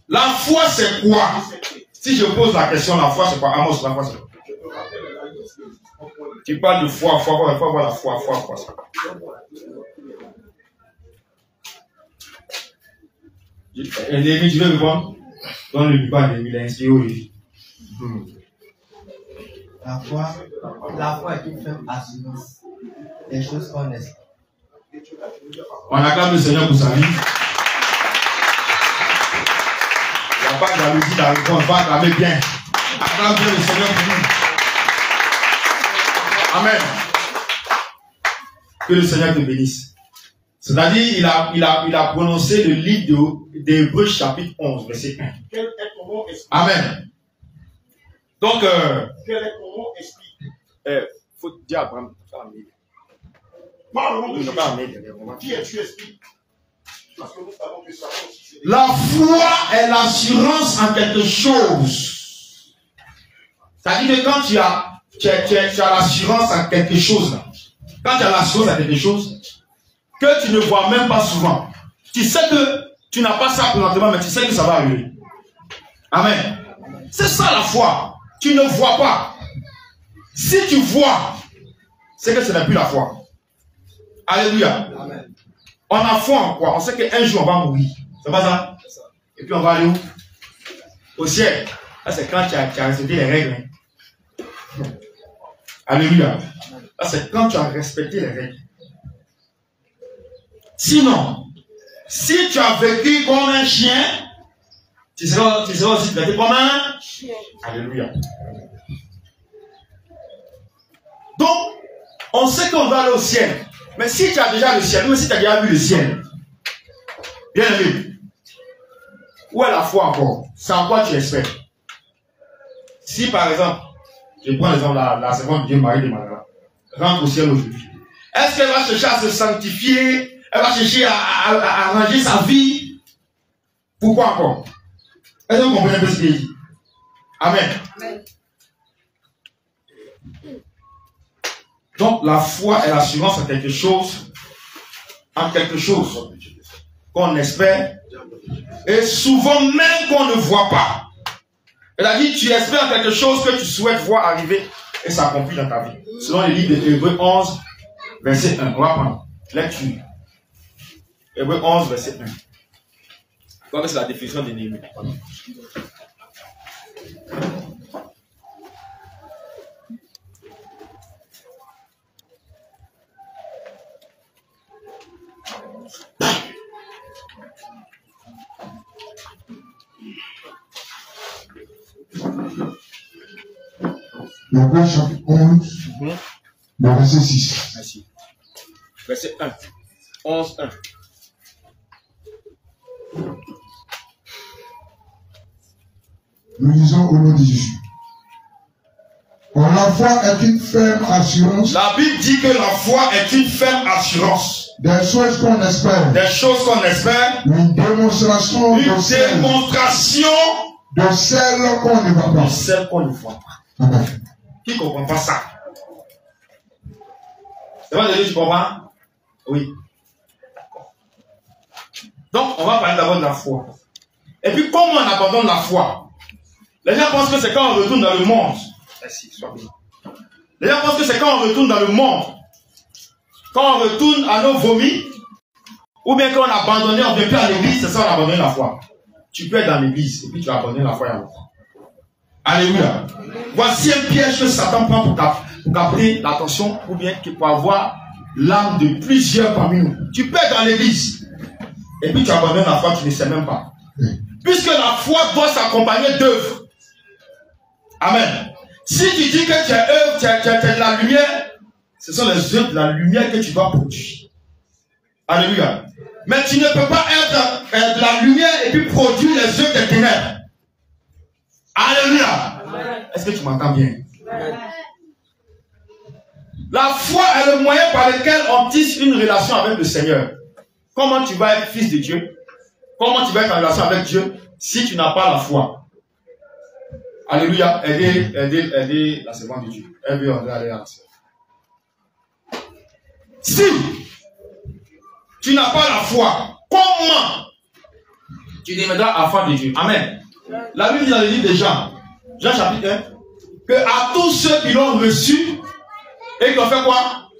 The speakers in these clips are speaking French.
La foi, c'est quoi? Si je pose la question, la foi, c'est quoi? Amos, la foi, c'est quoi? Tu parles de foi, foi, la foi, quoi ça? Néhémie, tu veux répondre? Donne le micro à Néhémie, il a inspiré au Lévi. La foi est une ferme assurance des choses qu'on espère. On acclame le Seigneur pour sa vie. Il n'y a pas de jalousie dans la réponse, on va acclamer bien. Acclame bien le Seigneur pour nous. Amen. Que le Seigneur te bénisse. C'est-à-dire, il a prononcé le livre d'Hébreux chapitre 11, verset 1. Amen. Donc, quel est ton nom esprit? Faut dire à Abraham, qui es-tu esprit? Parce que nous savons que ça aussi. La foi est l'assurance en quelque chose. C'est-à-dire que quand tu as l'assurance en quelque chose, là, quand tu as l'assurance en quelque chose, que tu ne vois même pas souvent, tu sais que tu n'as pas ça présentement, mais tu sais que ça va arriver. Amen. C'est ça la foi. Tu ne vois pas. Si tu vois, c'est que ce n'est plus la foi. Alléluia. Amen. On a foi en quoi? On sait qu'un jour on va mourir. C'est pas ça? Et puis on va aller où? Au ciel. Là c'est quand tu as respecté les règles. Alléluia. Là c'est quand tu as respecté les règles. Sinon, si tu as vécu comme un chien, tu seras aussi traité comme un chien. Alléluia. Donc, on sait qu'on va aller au ciel. Mais si tu as déjà le ciel, ou si tu as déjà vu le ciel, bien aimé, où est la foi encore? C'est en quoi tu espères? Si par exemple, je prends l'exemple la seconde Dieu Marie de Magdala, rentre au ciel aujourd'hui, est-ce qu'elle va chercher à se sanctifier? Elle va chercher à arranger sa vie? Pourquoi encore? Est-ce que vous comprenez un peu ce qu'il dit? Amen. Amen. Donc, la foi est l'assurance en quelque chose qu'on espère, et souvent même qu'on ne voit pas. Elle a dit, tu espères en quelque chose que tu souhaites voir arriver, et s'accomplir dans ta vie. Selon les livres de Hébreux 11, verset 1. On va prendre lecture. Hébreux 11, verset 1. Comme c'est la définition de Néhémie. Hébreux chapitre 11, le verset 6. Merci. Verset 1. 11, 1. Nous lisons au nom de Jésus. La foi est une ferme assurance. La Bible dit que la foi est une ferme assurance. Des choses qu'on espère. Des choses qu'on espère. Une démonstration de celles qu'on ne voit pas. De celles qu'on ne voit pas. Amen. Qui ne comprend pas ça? C'est vrai, tu comprends? Oui. Donc, on va parler d'abord de la foi. Et puis, comment on abandonne la foi? Les gens pensent que c'est quand on retourne dans le monde. Merci, sois bien. Les gens pensent que c'est quand on retourne dans le monde. Quand on retourne à nos vomis. Ou bien quand on a abandonné, on ne vient plus à l'église, c'est ça, on a abandonné la foi. Tu peux être dans l'église et puis tu as abandonné la foi à longtemps. Alléluia. Voici un piège que Satan prend pour capter l'attention ou bien pour avoir l'âme de plusieurs parmi nous. Tu peux être dans l'église et puis tu abandonnes la foi, tu ne sais même pas. Puisque la foi doit s'accompagner d'œuvres. Amen. Si tu dis que tu es œuvre, tu es de la lumière, ce sont les œuvres de la lumière que tu dois produire. Alléluia. Mais tu ne peux pas être de la lumière et puis produire les œuvres des ténèbres. Alléluia. Est-ce que tu m'entends bien? Amen. La foi est le moyen par lequel on tisse une relation avec le Seigneur. Comment tu vas être fils de Dieu? Comment tu vas être en relation avec Dieu si tu n'as pas la foi? Alléluia. Aidez la servante de Dieu. Elle veut aller à la sœur. Si tu n'as pas la foi, comment tu deviendras enfant de Dieu. Amen. La Bible dit dans le livre de Jean, Jean chapitre 1, que à tous ceux qui l'ont reçu et qui ont fait quoi?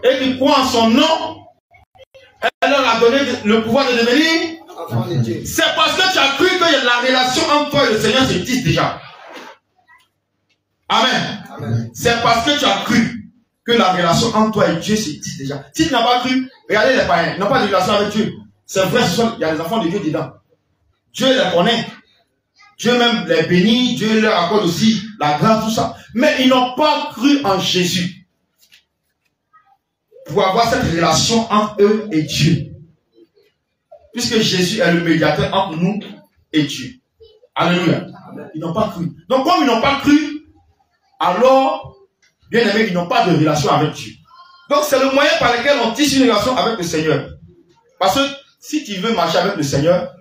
Et qui croient en son nom, elle leur a donné le pouvoir de devenir enfant de Dieu. C'est parce que tu as cru que la relation entre toi et le Seigneur existe déjà. Amen. Amen. C'est parce que tu as cru que la relation entre toi et Dieu existe déjà. Si tu n'as pas cru, regardez les païens, ils n'ont pas de relation avec Dieu. C'est vrai, il y a des enfants de Dieu dedans. Dieu les connaît. Dieu même les bénit, Dieu leur accorde aussi la grâce, tout ça. Mais ils n'ont pas cru en Jésus pour avoir cette relation entre eux et Dieu. Puisque Jésus est le médiateur entre nous et Dieu. Alléluia. Ils n'ont pas cru. Donc comme ils n'ont pas cru, alors, bien aimé, ils n'ont pas de relation avec Dieu. Donc c'est le moyen par lequel on tisse une relation avec le Seigneur. Parce que si tu veux marcher avec le Seigneur,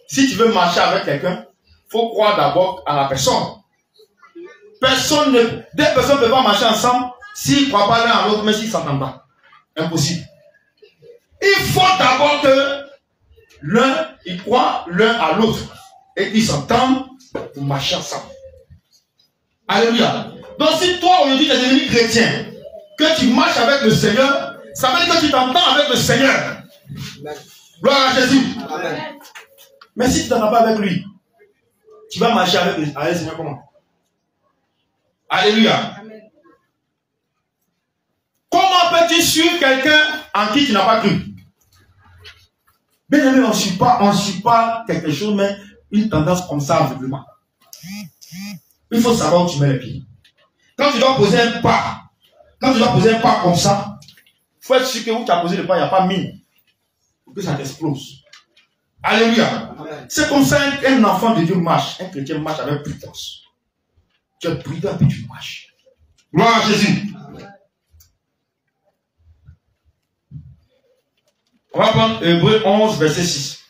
si tu veux marcher avec quelqu'un, il faut croire d'abord à la personne. Deux personnes ne peuvent pas marcher ensemble s'ils ne croient pas l'un à l'autre, mais s'ils ne s'entendent pas. Impossible. Il faut d'abord que l'un, ils croient l'un à l'autre et qu'ils s'entendent pour marcher ensemble. Alléluia. Donc si toi aujourd'hui tu es devenu chrétien, que tu marches avec le Seigneur, ça veut dire que tu t'entends avec le Seigneur. Gloire à Jésus. Amen. Mais si tu ne t'entends pas avec lui, tu vas marcher avec le Seigneur comment? Alléluia. Amen. Comment peux-tu suivre quelqu'un en qui tu n'as pas cru? Bien aimé, on ne suit pas quelque chose, mais une tendance comme ça aveuglément. Il faut savoir où tu mets les pieds. Quand tu dois poser un pas, comme ça, il faut être sûr que où tu as posé le pas, il n'y a pas mine. Pour que ça t'explose. Alléluia. C'est comme ça qu'un enfant de Dieu marche. Un chrétien marche avec prudence. Tu es prudent et puis tu marches. Gloire à Jésus. On va prendre Hébreux 11, verset 6.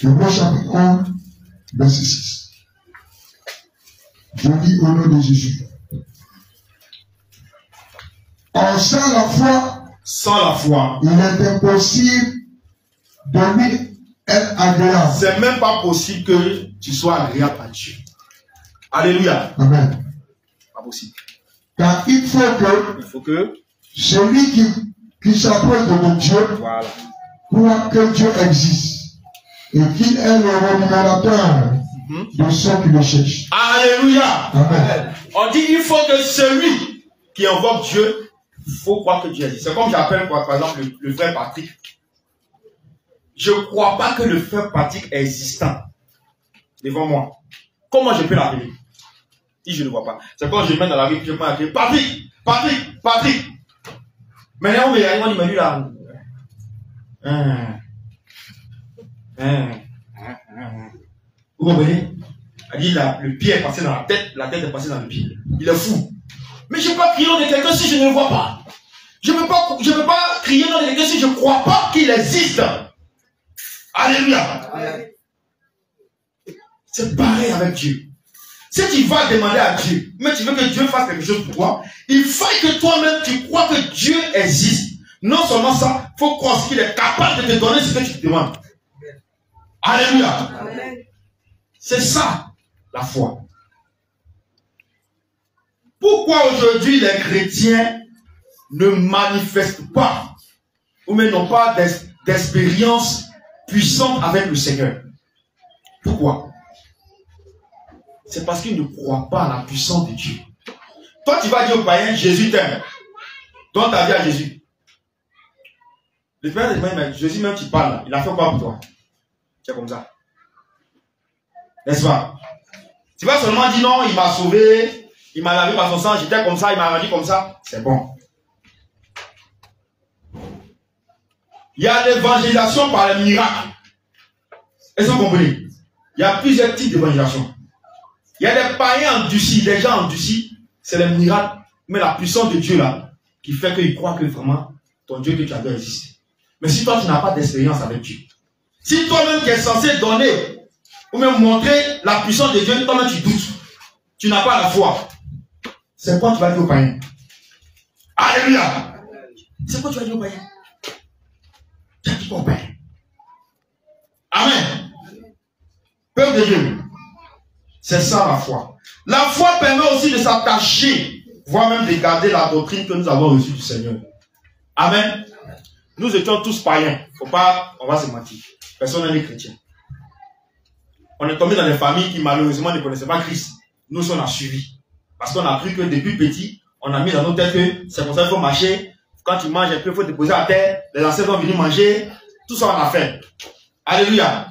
Hébreux chapitre 11, verset 6. Je lis au nom de Jésus. Or, sans la foi, il est impossible de lui être agréable. C'est même pas possible que tu sois agréable à Dieu. Alléluia. Amen. Pas possible. Car il faut que celui qui s'approche de Dieu croit que Dieu existe et qu'il est le rémunérateur de ceux qui le cherchent. Alléluia. Amen. On dit il faut que celui qui invoque Dieu, il faut croire que Dieu existe. C'est comme j'appelle par exemple le frère Patrick. Je ne crois pas que le frère Patrick est existant devant moi. Comment je peux l'appeler? Si je ne le vois pas. C'est quand je mets dans la rue, je peux appeler Patrick. Maintenant, il m'a dit là. Vous comprenez? Il dit là, le pied est passé dans la tête est passée dans le pied. Il est fou. Mais je ne peux pas crier dans de quelqu'un si je ne le vois pas. Je ne peux pas crier dans de quelqu'un si je ne crois pas qu'il existe. Alléluia. C'est pareil avec Dieu. Si tu vas demander à Dieu, mais tu veux que Dieu fasse quelque chose pour toi, il faut que toi-même tu crois que Dieu existe. Non seulement ça, il faut croire qu'il est capable de te donner ce que tu te demandes. Alléluia. Amen. C'est ça, la foi. Pourquoi aujourd'hui les chrétiens ne manifestent pas ou même n'ont pas d'expérience puissante avec le Seigneur? Pourquoi? C'est parce qu'ils ne croient pas à la puissance de Dieu. Toi, tu vas dire aux païens, Jésus t'aime. Donne ta vie à Jésus. Le Père des païens, Jésus même, tu parles, il a fait quoi pour toi? C'est comme ça. N'est-ce pas? Tu vas seulement dire non, il m'a sauvé, il m'a lavé par son sang, j'étais comme ça, il m'a rendu comme ça. C'est bon. Il y a l'évangélisation par les miracles. Est-ce que vous comprenez? Il y a plusieurs types d'évangélisation. Il y a des païens endurcis, des gens endurcis, c'est les miracles, mais la puissance de Dieu là, qui fait qu'ils croient que vraiment, ton Dieu que tu as doit exister. Mais si toi tu n'as pas d'expérience avec Dieu, si toi-même qui es censé donner, ou même montrer la puissance de Dieu, toi-même tu doutes, tu n'as pas la foi, c'est quoi tu vas dire aux païens? Alléluia! C'est quoi tu vas dire aux païens? copain. Amen. Peuple de Dieu, c'est ça la foi. La foi permet aussi de s'attacher, voire même de garder la doctrine que nous avons reçue du Seigneur. Amen. Nous étions tous païens. Faut pas, on va se mentir. Personne n'est chrétien. On est tombé dans des familles qui malheureusement ne connaissaient pas Christ. Nous, on a suivi. Parce qu'on a cru que depuis petit, on a mis dans nos têtes que c'est comme ça qu'il faut marcher. Quand tu manges un peu, il faut te poser à terre. Les anciens vont venir manger. Tout ça, on a fait. Alléluia.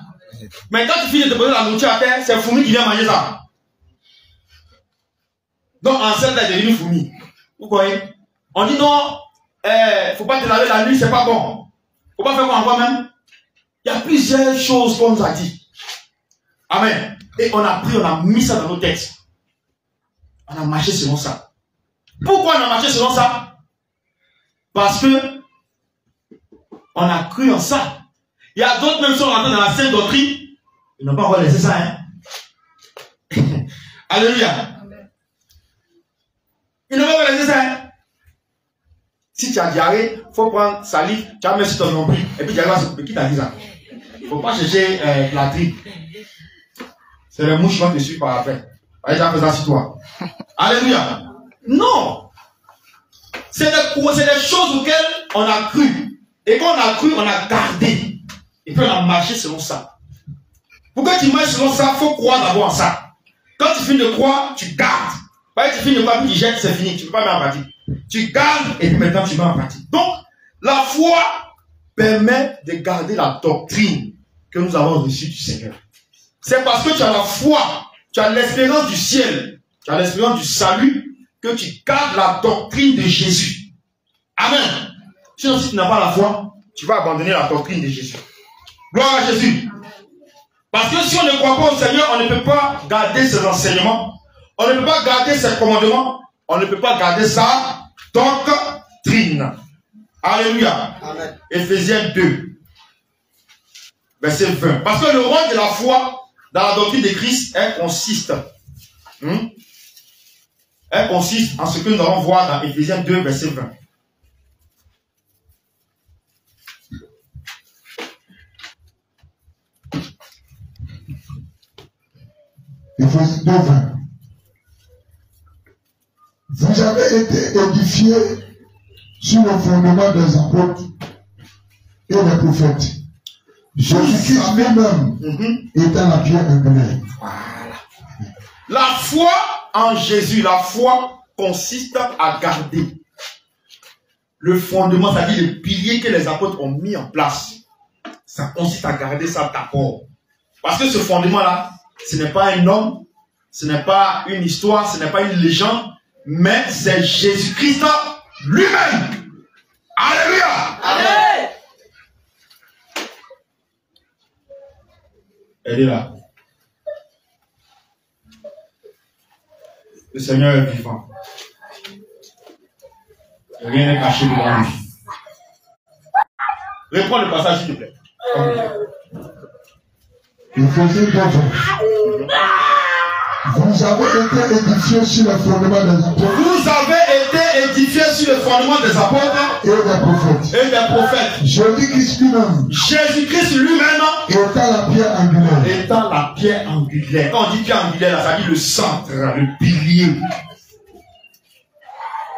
Mais quand tu finis de te poser la nourriture à terre, c'est le fourmi qui vient manger ça. Donc, ancêtre est devenu fourmi. Vous voyez? On dit non, faut pas te laver la nuit, c'est pas bon. Faut pas faire quoi encore même. Il y a plusieurs choses qu'on nous a dit. Amen. Et on a pris, on a mis ça dans nos textes. On a marché selon ça. Pourquoi on a marché selon ça? Parce que on a cru en ça. Il y a d'autres même qui sont rentrés dans la sainte doctrine. Ils n'ont pas encore laissé ça, hein. Alléluia. Ils n'ont pas encore laissé ça, hein. Si tu as diarrhée, il faut prendre salive, tu vas mettre sur ton nombril, et puis diarrhée va se couper. Qui t'a dit ça? Il ne faut pas chercher la tripe. C'est le mouche qui te suit par après. Allez, j'ai fait ça sur toi. Alléluia. Non. C'est des choses auxquelles on a cru. Et quand on a cru, on a gardé. Et puis on a marché selon ça. Pour que tu marches selon ça, il faut croire d'abord en ça. Quand tu finis de croire, tu gardes. Pas que tu finis de croire, puis tu jettes, c'est fini. Tu ne peux pas mettre en pratique. Tu gardes et puis maintenant tu mets en pratique. Donc, la foi permet de garder la doctrine que nous avons reçue du Seigneur. C'est parce que tu as la foi, tu as l'espérance du ciel, tu as l'espérance du salut, que tu gardes la doctrine de Jésus. Amen. Sinon, si tu n'as pas la foi, tu vas abandonner la doctrine de Jésus. Gloire à Jésus. Parce que si on ne croit pas au Seigneur, on ne peut pas garder ses enseignements, on ne peut pas garder ses commandements, on ne peut pas garder sa doctrine. Alléluia. Amen. Éphésiens 2, verset 20. Parce que le rôle de la foi dans la doctrine de Christ, elle consiste en ce que nous allons voir dans Éphésiens 2, verset 20. Éphésiens 2, 20. Vous avez été édifiés sur le fondement des apôtres et des prophètes. Jésus-Christ lui-même étant la pierre angulaire. Voilà. La foi en Jésus, la foi consiste à garder le fondement, c'est-à-dire le pilier que les apôtres ont mis en place. Ça consiste à garder ça d'abord. Parce que ce fondement-là, ce n'est pas un homme, ce n'est pas une histoire, ce n'est pas une légende, mais c'est Jésus-Christ lui-même. Alléluia. Amen. Elle est là. Le Seigneur est vivant. Rien n'est caché devant lui. Reprends le passage, s'il te plaît. Éphésiens 2, 20. Vous avez été édifiés sur le fondement des apôtres. Vous avez été édifiés sur le fondement des apôtres et des prophètes. Et des prophètes. Jésus-Christ lui-même. Jésus-Christ lui-même. Étant la pierre angulaire. Étant la pierre angulaire. Quand on dit pierre angulaire, ça dit le centre, le pilier.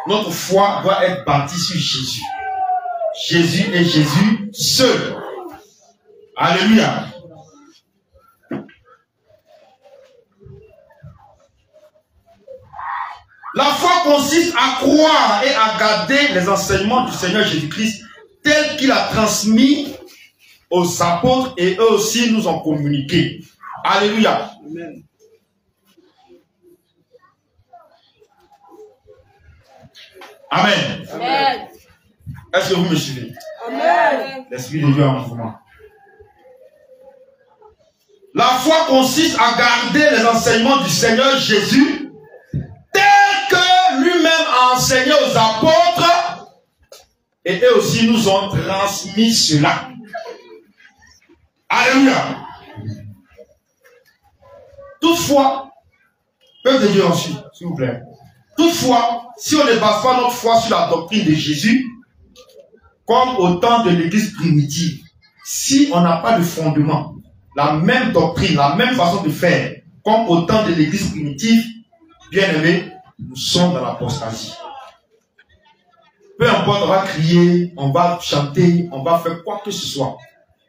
Notre foi doit être bâtie sur Jésus. Jésus et Jésus seul. Alléluia. La foi consiste à croire et à garder les enseignements du Seigneur Jésus-Christ tels qu'il a transmis aux apôtres et eux aussi nous ont communiqué. Alléluia. Amen. Amen. Amen. Est-ce que vous me suivez? Amen. L'Esprit de Dieu en mouvement. La foi consiste à garder les enseignements du Seigneur Jésus tels que lui-même a enseigné aux apôtres et eux aussi nous ont transmis cela. Alléluia. Toutefois, peuple de Dieu ensuite, s'il vous plaît. Toutefois, si on ne base pas notre foi sur la doctrine de Jésus, comme au temps de l'église primitive, si on n'a pas de fondement, la même doctrine, la même façon de faire, comme au temps de l'église primitive, bien aimé, nous sommes dans l'apostasie. Peu importe, on va crier, on va chanter, on va faire quoi que ce soit.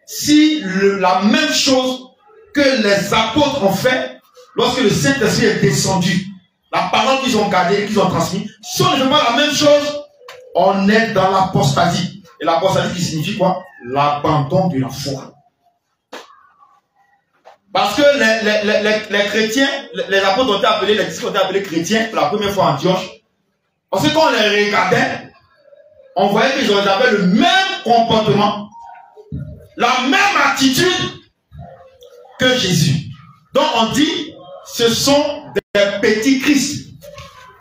Si la même chose que les apôtres ont fait, lorsque le Saint-Esprit est descendu, la parole qu'ils ont gardée, qu'ils ont transmise, si on ne fait pas la même chose, on est dans l'apostasie. Et l'apostasie qui signifie quoi? L'abandon de la foi. Parce que les chrétiens, les apôtres ont été appelés, les disciples ont été appelés chrétiens pour la première fois en Antioche. Parce que quand on les regardait, on voyait qu'ils avaient le même comportement, la même attitude que Jésus. Donc on dit, ce sont des petits Christ,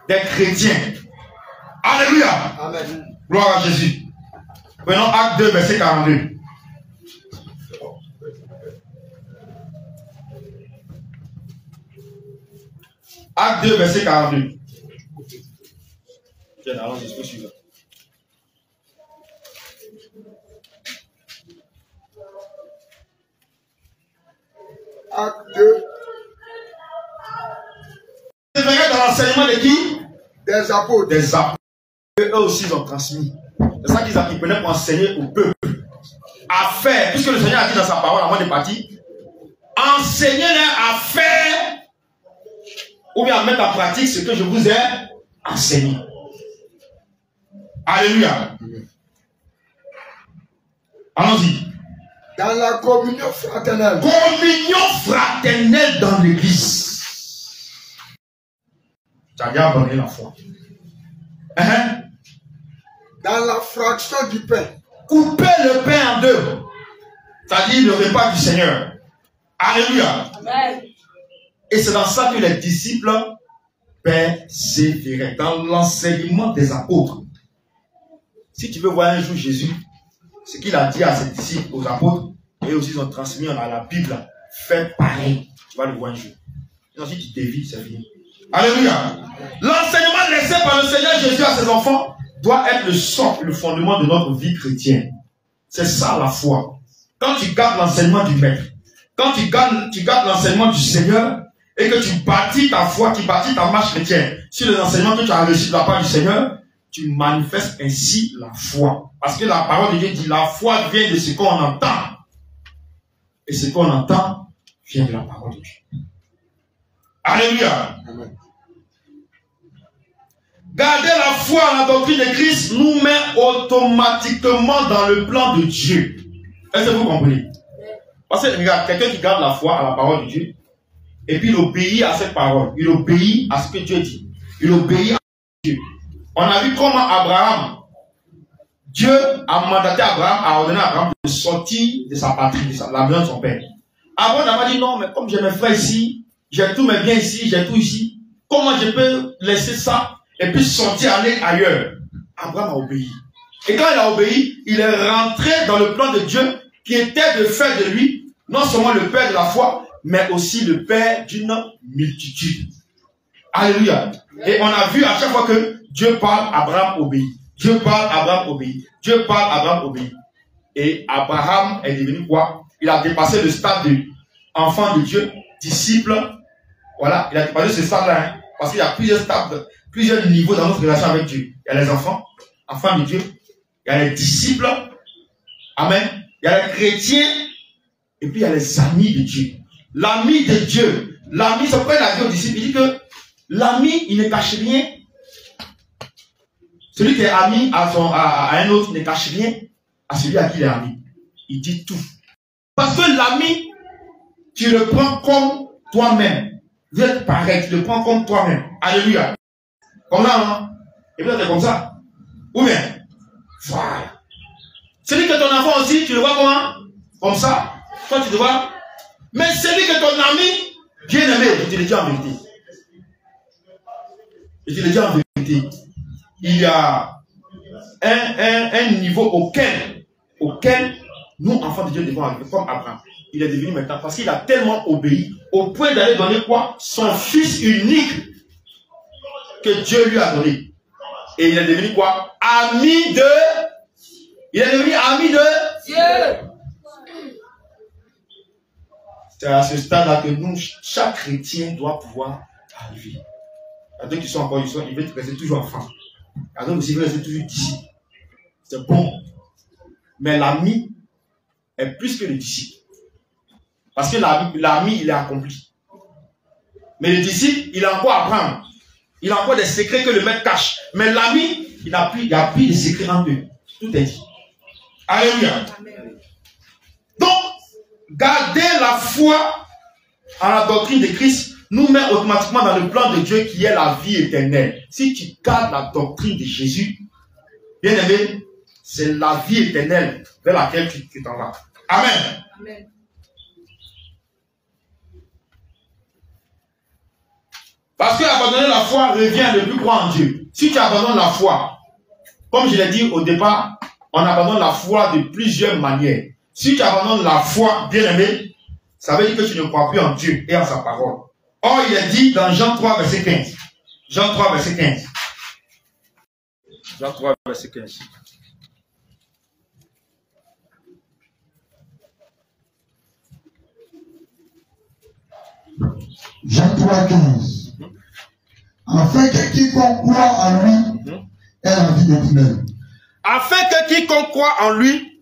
des chrétiens. Alléluia. Amen. Gloire à Jésus. Prenons Acte 2, verset 42. Acte 2, verset 42. Tiens, allons jusqu'au suivant. Acte 2. C'est vrai dans l'enseignement de qui? Des apôtres. Des apôtres. Eux aussi ils ont transmis. C'est ça qu'ils prenaient pour enseigner au peuple. À faire, puisque le Seigneur a dit dans sa parole avant de partir, enseignez-les à faire ou bien à mettre en pratique ce que je vous ai enseigné. Alléluia. Allons-y. Dans la communion fraternelle. Communion fraternelle dans l'église. Tu as bien abandonné la foi. Dans la fraction du pain. Couper le pain en deux. C'est-à-dire le repas du Seigneur. Alléluia. Amen. Et c'est dans ça que les disciples persévéraient. Dans l'enseignement des apôtres. Si tu veux voir un jour Jésus, ce qu'il a dit à ses disciples, aux apôtres, et aussi ils ont transmis dans la Bible, fais pareil. Tu vas le voir un jour. Et ensuite tu dévies, c'est fini. Alléluia. L'enseignement laissé par le Seigneur Jésus à ses enfants doit être le socle, le fondement de notre vie chrétienne. C'est ça la foi. Quand tu gardes l'enseignement du Maître, quand tu gardes l'enseignement du Seigneur, et que tu bâtis ta foi, tu bâtis ta marche chrétienne sur les enseignements que tu as reçus de la part du Seigneur, tu manifestes ainsi la foi. Parce que la parole de Dieu dit, la foi vient de ce qu'on entend. Et ce qu'on entend vient de la parole de Dieu. Alléluia. Amen. Garder la foi en la doctrine de Christ nous met automatiquement dans le plan de Dieu. Est-ce que vous comprenez? Parce que regarde, quelqu'un qui garde la foi à la parole de Dieu, et puis il obéit à cette parole, il obéit à ce que Dieu dit, il obéit à Dieu. On a vu comment Abraham, Dieu a mandaté Abraham, a ordonné à Abraham de sortir de sa patrie, de la maison de son père. Abraham n'a pas dit non, mais comme j'ai mes frères ici, j'ai tous mes biens ici, j'ai tout ici, comment je peux laisser ça et puis sortir, aller ailleurs? Abraham a obéi. Et quand il a obéi, il est rentré dans le plan de Dieu qui était de faire de lui non seulement le père de la foi, mais aussi le père d'une multitude. Alléluia. Et on a vu à chaque fois que Dieu parle, Abraham obéit. Dieu parle, Abraham obéit. Dieu parle, Abraham obéit. Et Abraham est devenu quoi? Il a dépassé le stade de enfant de Dieu, disciple. Voilà, il a dépassé ce stade-là. Hein, parce qu'il y a plusieurs stades, plusieurs niveaux dans notre relation avec Dieu. Il y a les enfants, enfants de Dieu. Il y a les disciples. Amen. Il y a les chrétiens. Et puis il y a les amis de Dieu. L'ami de Dieu. L'ami, c'est pourquoi il a dit aux disciples, il dit que l'ami, il ne cache rien. Celui qui est ami à un autre ne cache rien à celui à qui il est ami. Il dit tout. Parce que l'ami, tu le prends comme toi-même. Vous êtes pareil, tu le prends comme toi-même. Alléluia. Comme ça, hein? Et puis c'est comme ça. Ou bien, voilà. Celui que ton enfant aussi, tu le vois comment? Comme ça. Toi, tu te vois. Mais celui que ton ami, bien aimé, je te le dis en vérité. Je te le dis en vérité. Il y a un niveau auquel nous, enfants de Dieu, devons arriver, comme Abraham. Il est devenu maintenant, parce qu'il a tellement obéi, au point d'aller donner quoi? Son fils unique que Dieu lui a donné. Et il est devenu quoi? Ami de... Il est devenu ami de... Dieu. C'est à ce stade-là que nous, chaque chrétien doit pouvoir arriver. Il y a d'autres qui sont encore, ils veulent rester toujours enfants. Il y a d'autres aussi qui veulent rester toujours disciples. C'est bon. Mais l'ami est plus que le disciple. Parce que l'ami, il est accompli. Mais le disciple, il a encore à apprendre. Il a encore des secrets que le maître cache. Mais l'ami, il n'y a plus de secrets en eux. Tout est dit. Alléluia. Donc, garder la foi en la doctrine de Christ nous met automatiquement dans le plan de Dieu qui est la vie éternelle. Si tu gardes la doctrine de Jésus, bien aimé, c'est la vie éternelle vers laquelle tu t'en vas. Amen. Amen. Parce que abandonner la foi revient à ne plus croire en Dieu. Si tu abandonnes la foi, comme je l'ai dit au départ, on abandonne la foi de plusieurs manières. Si tu abandonnes la foi, bien aimé, ça veut dire que tu ne crois plus en Dieu et en sa parole. Or, il est dit dans Jean 3, verset 15. Jean 3, verset 15. Jean 3, verset 15. Jean 3, 15. Afin que quiconque croit en lui ait la vie éternelle. Afin que quiconque croit en lui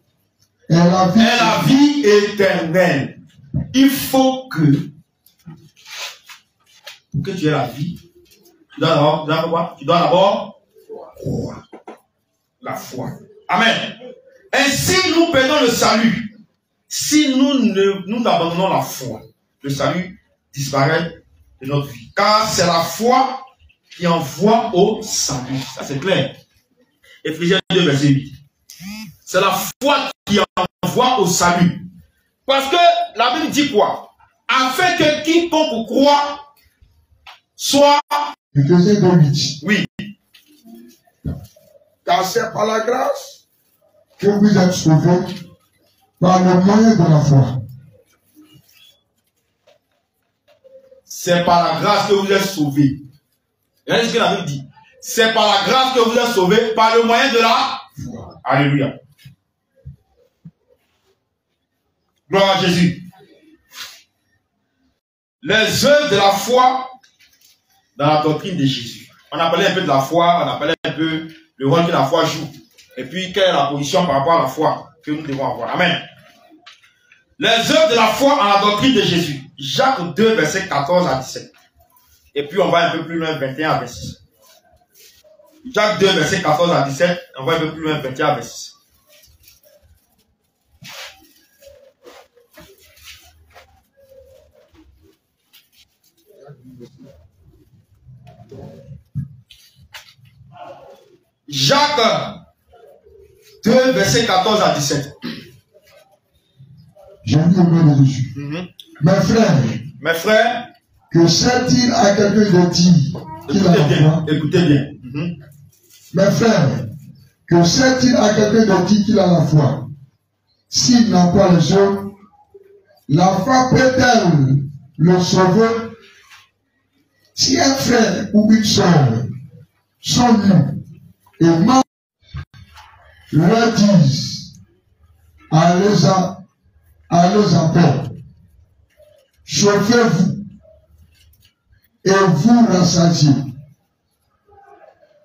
ait la vie éternelle. Il faut que, pour que tu aies la vie, tu dois d'abord croire. La foi. Amen. Ainsi, nous perdons le salut. Si nous abandonnons la foi, le salut disparaît de notre vie. Car c'est la foi qui envoie au salut. Ça, c'est clair. Éphésiens 2, verset 8. C'est la foi qui envoie au salut. Parce que la Bible dit quoi? Afin que quiconque croit soit... Éphésiens 2, 8. Oui. Car c'est par la grâce que vous êtes sauvés par le moyen de la foi. C'est par la grâce que vous êtes sauvés. Regardez ce que la Bible dit. C'est par la grâce que vous êtes sauvés par le moyen de la foi. Alléluia. Gloire à Jésus. Les œuvres de la foi dans la doctrine de Jésus. On a parlé un peu de la foi, on a parlé un peu le rôle que la foi joue. Et puis, quelle est la position par rapport à la foi que nous devons avoir. Amen. Les œuvres de la foi en la doctrine de Jésus. Jacques 2, verset 14 à 17. Et puis, on va un peu plus loin, 21 à 26. Jacques 2, verset 14 à 17. On va un peu plus loin, 21 à 26. Jacques 2, verset 14 à 17. J'ai mis au nom de Jésus. Mes frères, que sert-il à quelqu'un de dire qu'il a la foi? Écoutez bien. Mes frères, que sert-il à quelqu'un de dire qu'il a la foi? S'il n'a pas les œuvres, la foi peut-elle le sauver? Si un frère ou une soeur sont nus et mentent, leur disent, allez en paix, chauffez-vous et vous rassasiez,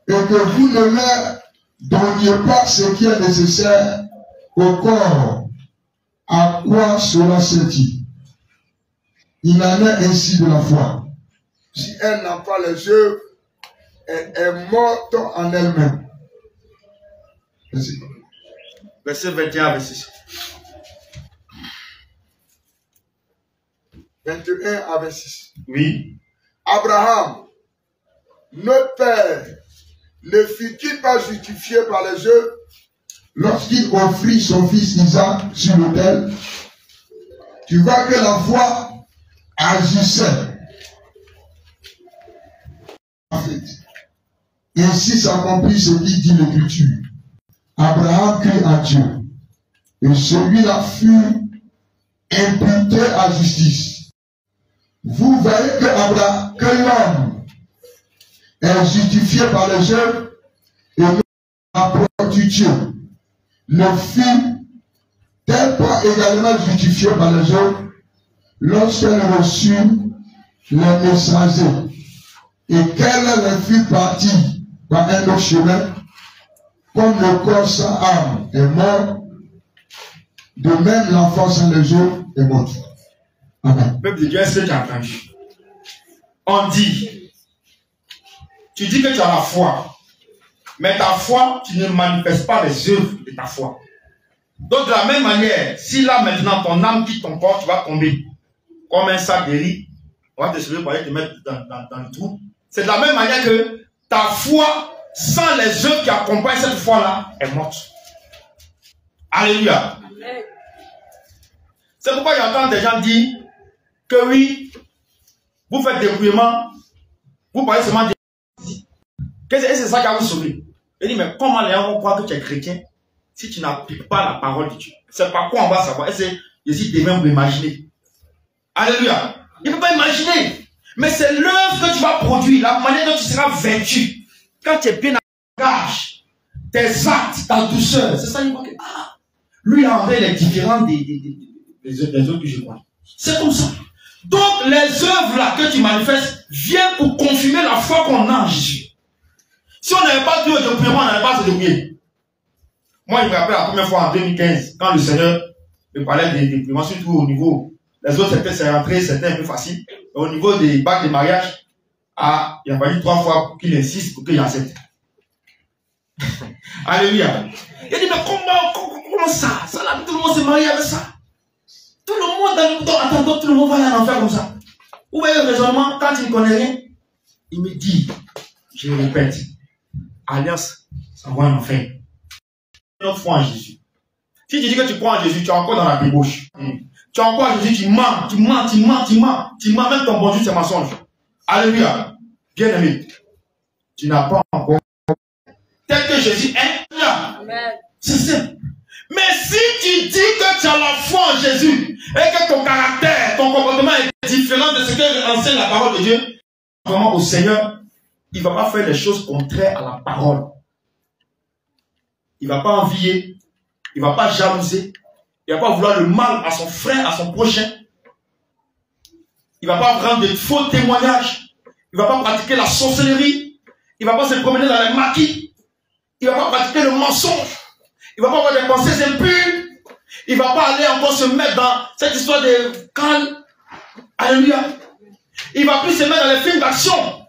et que vous ne leur donniez pas ce qui est nécessaire au corps, à quoi cela sert-il? Il en est ainsi de la foi. Si elle n'a pas les œuvres, elle est morte en elle-même. Merci. Verset 21 à 26. 21 à 26. Oui. Abraham, notre père, ne fut-il pas justifié par les œuvres lorsqu'il offrit son fils Isaac sur l'autel? Tu vois que la foi agissait. En fait, ainsi s'accomplit ce qui dit l'Écriture. Abraham crie à Dieu, et celui-là fut imputé à justice. Vous voyez que l'homme est justifié par les œuvres, et apporte Dieu. Le fils n'est pas également justifié par les œuvres lorsqu'elle reçut les messagers et qu'elle les fit partir par un autre chemin, comme le corps sans âme est mort, de même l'enfant sans les eaux est mort. Amen. Peuple de Dieu, est-ce que tu as entendu? On dit, tu dis que tu as la foi, mais ta foi, tu ne manifestes pas les œuvres de ta foi. Donc de la même manière, si là maintenant ton âme quitte ton corps, tu vas tomber comme un sac de riz, on va te soulever pour aller te mettre dans le trou. C'est de la même manière que ta foi, sans les œuvres qui accompagnent cette foi-là, est morte. Alléluia. C'est pourquoi j'entends des gens dire que oui, vous faites des prières, vous parlez seulement de... Et c'est ça qui va vous sauver. Il dit, mais comment les gens vont croire que tu es chrétien si tu n'appliques pas la parole de Dieu? C'est par quoi on va savoir. Et c'est Jésus demain vous imaginer. Alléluia. Il ne peut pas imaginer. Mais c'est l'œuvre que tu vas produire, la manière dont tu seras vêtu. Quand tu es bien engagé, tes actes, ta douceur. C'est ça, il voit que lui, en vrai, il est différent des autres que je vois. C'est comme ça. Donc, les œuvres là que tu manifestes viennent pour confirmer la foi qu'on a en Jésus. Si on n'avait pas Dieu de prière, on n'avait pas à se débrouiller. Moi, je me rappelle la première fois en 2015, quand le Seigneur me parlait des prières, surtout au niveau, les autres c'était rentré, c'était un peu facile. Au niveau des bacs de mariage, il a fallu 3 fois pour qu'il insiste, pour qu'il accepte. Alléluia. Il dit, mais comment ça? Ça là, tout le monde s'est marié avec ça. Tout le monde attend, tout le monde va aller en enfer comme ça. Vous voyez le raisonnement, quand il ne connaît rien, il me dit, je le répète, alliance, ça va en enfer. Notre foi en Jésus. Si tu dis que tu crois en Jésus, tu es encore dans la débauche. Tu es encore en Jésus, tu mens, même ton bon Dieu, c'est mensonge. Alléluia. Bien aimé, tu n'as pas encore tel que Jésus est là. C'est simple. Mais si tu dis que tu as la foi en Jésus et que ton caractère, ton comportement est différent de ce que enseigne la parole de Dieu, vraiment au Seigneur, il ne va pas faire des choses contraires à la parole. Il ne va pas envier, il ne va pas jalouser, il ne va pas vouloir le mal à son frère, à son prochain. Il ne va pas rendre de faux témoignages. Il ne va pas pratiquer la sorcellerie. Il ne va pas se promener dans les maquis. Il ne va pas pratiquer le mensonge. Il ne va pas avoir des pensées impures. Il ne va pas aller encore se mettre dans cette histoire de calme. Alléluia. Il ne va plus se mettre dans les films d'action.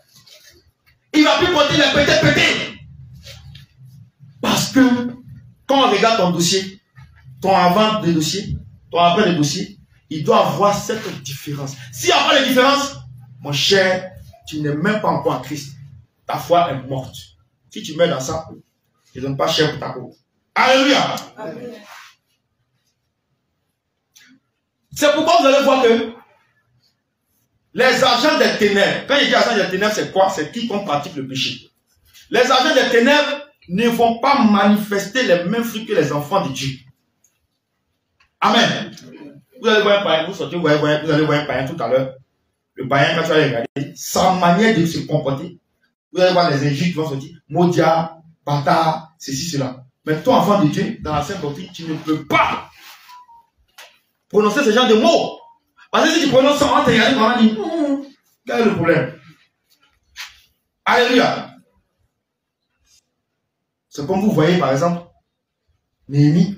Il ne va plus porter les pétés. Parce que quand on regarde ton dossier, ton avant de dossier, ton après de dossier, il doit avoir cette différence. S'il n'y a pas de différence, mon cher, tu n'es même pas encore en Christ. Ta foi est morte. Si tu mets dans ça, ne donne pas cher pour ta peau. Alléluia. Amen. C'est pourquoi vous allez voir que les agents des ténèbres, quand il dit agents des ténèbres, c'est quoi? C'est quiconque pratique le péché. Les agents des ténèbres ne vont pas manifester les mêmes fruits que les enfants de Dieu. Amen. Vous allez voir un païen, vous allez voir un païen tout à l'heure. Le païen, quand tu vas regarder, sa manière de se comporter, vous allez voir les injures qui vont sortir. Modia, bâtard, ceci, cela. Mais toi, enfant de Dieu, dans la Sainte Doctrine, tu ne peux pas prononcer ce genre de mots. Parce que si tu prononces ça, on va te regarder, on va dire, quel est le problème? Alléluia. C'est comme vous voyez, par exemple, Néhémie.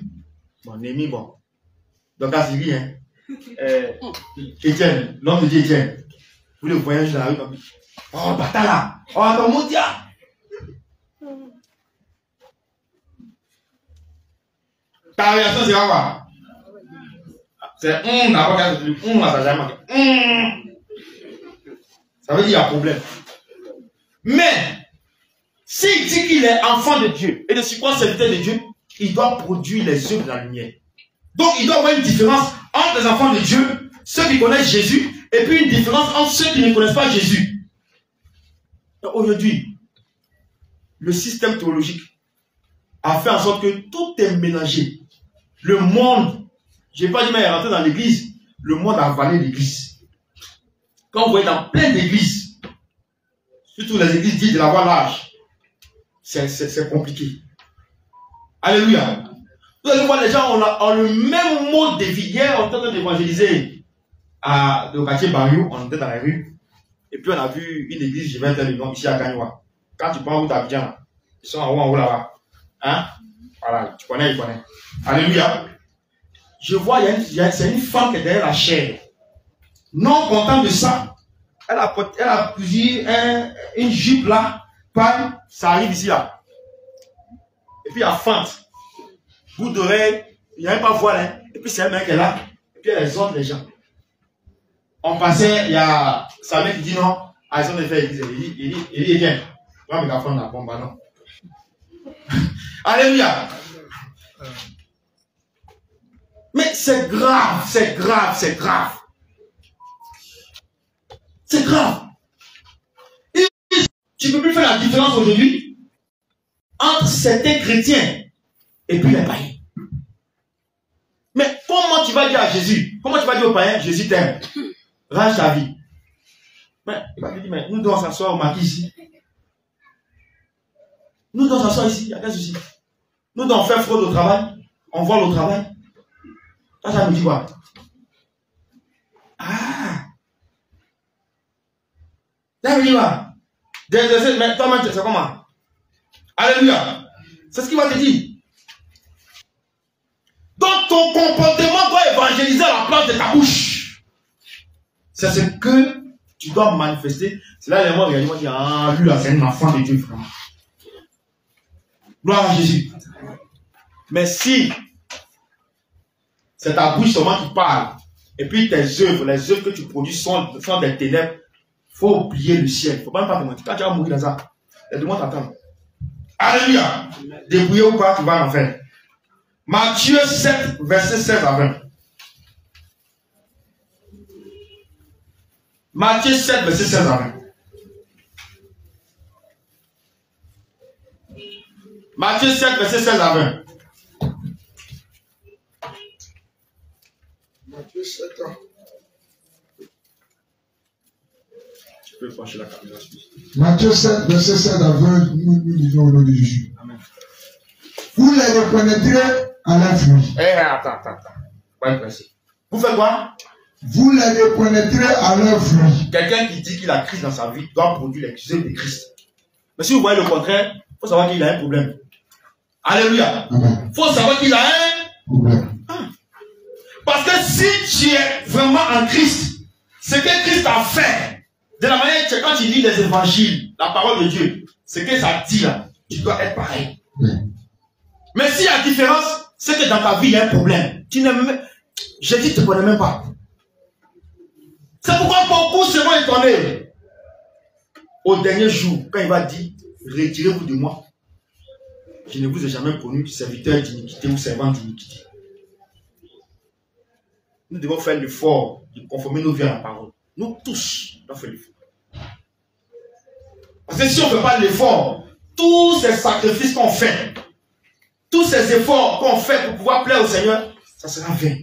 Bon, Néhémie, bon. Donc, là, c'est lui, hein. Étienne, l'homme de Dieu Étienne. Vous le voyez juste dans la rue, comme oh, bâtard là. Oh, ton Modia. Ta réaction, c'est quoi? C'est d'abord, là, ça jamais marqué. Ça veut dire qu'il y a un problème. Mais, s'il dit qu'il est enfant de Dieu et de suprême serviteur de Dieu, il doit produire les œuvres de la lumière. Donc, il doit y avoir une différence entre les enfants de Dieu, ceux qui connaissent Jésus, et puis une différence entre ceux qui ne connaissent pas Jésus. Aujourd'hui, le système théologique a fait en sorte que tout est mélangé. Le monde, je n'ai pas dit mais il est rentré dans l'église, le monde a avalé l'église. Quand vous voyez dans plein d'églises, surtout les églises dites de la voie large, c'est compliqué. Alléluia. Vous allez voir, les gens ont le même mode de vie. Hier, on est en train d'évangéliser au quartier Barriou, on était dans la rue. Et puis on a vu une église, je vais dire le nom, ici à Gagnoua. Quand tu prends où t'Abidjan, ils sont en haut là-bas. Hein? Voilà, tu connais, il connaît. Alléluia. Je vois, c'est une femme qui est derrière la chair. Non content de ça, elle a pris une jupe là, paille, ça arrive ici là. Et puis il y a fente, bout d'oreille, il n'y a même pas voile, hein. Et puis c'est un mec qui est là, et puis elle exhorte les gens. On passait, il y a sa mère qui dit non, à ils ont fait l'église, il dit, viens, prends le mégaphone là, bon, bah non. Alléluia. Mais c'est grave, c'est grave, c'est grave. C'est grave. Et tu ne peux plus faire la différence aujourd'hui entre certains chrétiens et puis les païens. Mais comment tu vas dire à Jésus, comment tu vas dire aux païens, Jésus t'aime, range ta vie. Mais il va te dire, mais nous devons s'asseoir au maquis ici. Nous devons s'asseoir ici, il n'y a qu'un souci. Nous devons faire fraude au travail, on vole au travail. Ça me dit quoi? Ah! Ça me dit quoi? Mais toi, c'est comment? Alléluia! C'est ce qu'il va te dire. Donc, ton comportement doit évangéliser à la place de ta bouche. C'est ce que tu dois manifester. C'est là les mots, regardez, moi, je dis, ah, lui, là, c'est un enfant de Dieu, vraiment. Gloire à Jésus. Mais si c'est ta bouche seulement qui parle, et puis tes œuvres, les œuvres que tu produis sont des ténèbres, il faut oublier le ciel. Il ne faut même pas te mentir. Quand tu vas mourir dans ça, les démons t'attendent. Alléluia. Débrouillé ou pas, tu vas en faire. Matthieu 7, verset 16 à 20. Matthieu 7, verset 16 à 20. Matthieu 7, verset 16 à 20. Matthieu 7. Tu peux pencher la caméra. Matthieu 7, verset 16 à 20, nous disons au nom de Jésus. Amen. Vous les reconnaîtrez à leurs fruits. Attends. Pas être pressé. Vous faites quoi? Vous les reconnaîtrez à leurs fruits. Quelqu'un qui dit qu'il a Christ dans sa vie doit produire les œuvres de Christ. Mais si vous voyez le contraire, il faut savoir qu'il a un problème. Alléluia. Il faut savoir qu'il a un problème. Parce que si tu es vraiment en Christ, ce que Christ a fait, de la manière que quand tu lis les évangiles, la parole de Dieu, ce que ça dit là, tu dois être pareil. Mais s'il y a différence, c'est que dans ta vie, il y a un problème. Tu n'aimes, je dis, tu ne connais même pas. C'est pourquoi beaucoup seront étonnés. Au dernier jour, quand il va dire, retirez-vous de moi. Je ne vous ai jamais connu serviteur d'iniquité ou servant d'iniquité. Nous devons faire l'effort de conformer nos vies à la parole. Nous tous devons faire l'effort. Parce que si on ne fait pas l'effort, tous ces sacrifices qu'on fait, tous ces efforts qu'on fait pour pouvoir plaire au Seigneur, ça sera vain.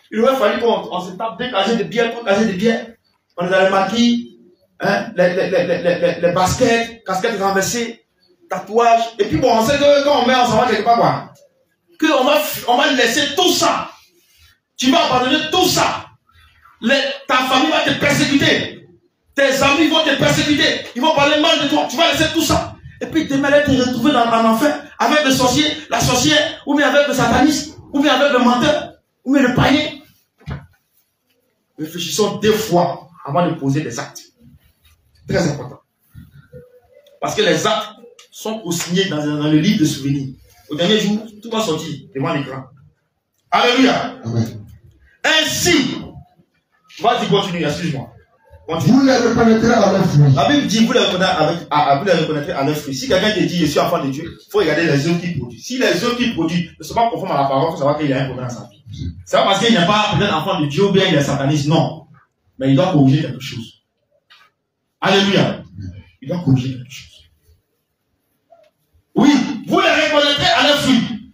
Il aurait fallu qu'on se tape deux casiers de bière, trois casiers de bière. On est dans les maquis, hein, les baskets, casquettes renversées, tatouages. Et puis bon, on sait que quand on met, on s'en va quelque part quoi. On va laisser tout ça. Tu vas abandonner tout ça. Ta famille va te persécuter. Tes amis vont te persécuter. Ils vont parler mal de toi. Tu vas laisser tout ça. Et puis demain, tu te retrouver en enfer avec le sorcier, la sorcière, ou bien avec le sataniste, ou bien avec le menteur, ou bien le païen. Réfléchissons 2 fois avant de poser des actes. Très important. Parce que les actes sont consignés dans le livre de souvenirs. Au dernier jour, tout va sortir devant l'écran. Alléluia. Amen. Ainsi, vas-y, continue, excuse-moi. Vous les reconnaîtrez à leurs fruits. La Bible dit, vous les reconnaîtrez à leurs fruits. Si quelqu'un te dit, je suis enfant de Dieu, il faut regarder les œuvres qu'il produit. Si les œuvres qu'il produit ne sont pas conformes à la parole, il faut savoir qu'il y a un problème dans sa vie. C'est pas parce qu'il n'est pas peut-être enfant de Dieu ou bien il est sataniste, non. Mais il doit corriger quelque chose. Alléluia. Il doit corriger quelque chose. Oui, vous les reconnaîtrez à leurs fruits.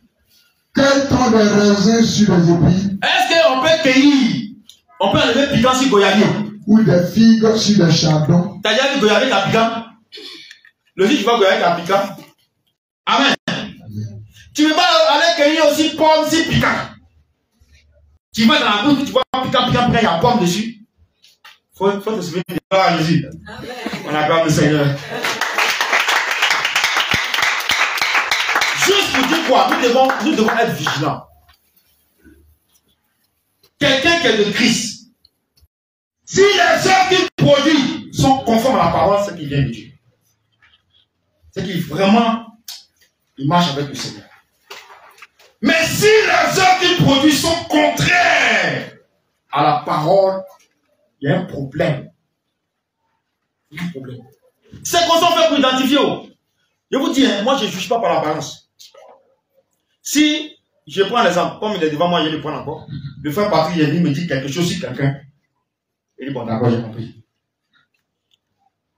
Quel temps de raisins sur les épis? Est-ce qu'on peut cueillir, on peut enlever piquant sur goyavier? Ou des figues sur les chardons? T'as déjà vu goyavier qui a piquant? Le jour tu vas goyavier qui a piquant? Amen. Tu ne peux pas aller cueillir aussi pomme si piquant. Tu vas dans la bouche, tu vois piquant, il y a pomme dessus. Faut te souvenir de gloire à Jésus. On acclame le Seigneur. Juste pour dire quoi? Nous devons être vigilants. Quelqu'un qui est de Christ, si les œuvres qu'il produit sont conformes à la parole, c'est qu'il vient de Dieu. C'est qu'il vraiment, il marche avec le Seigneur. Mais si les œuvres qu'il produit sont contraires à la parole, il y a un problème. Il y a un problème. C'est qu'on s'en fait pour identifier. Je vous dis, moi je ne juge pas par l'apparence. Si je prends l'exemple, comme il est devant moi, je le prends encore. Le frère Patrick il me dit quelque chose sur quelqu'un. Il dit, bon d'accord, j'ai compris.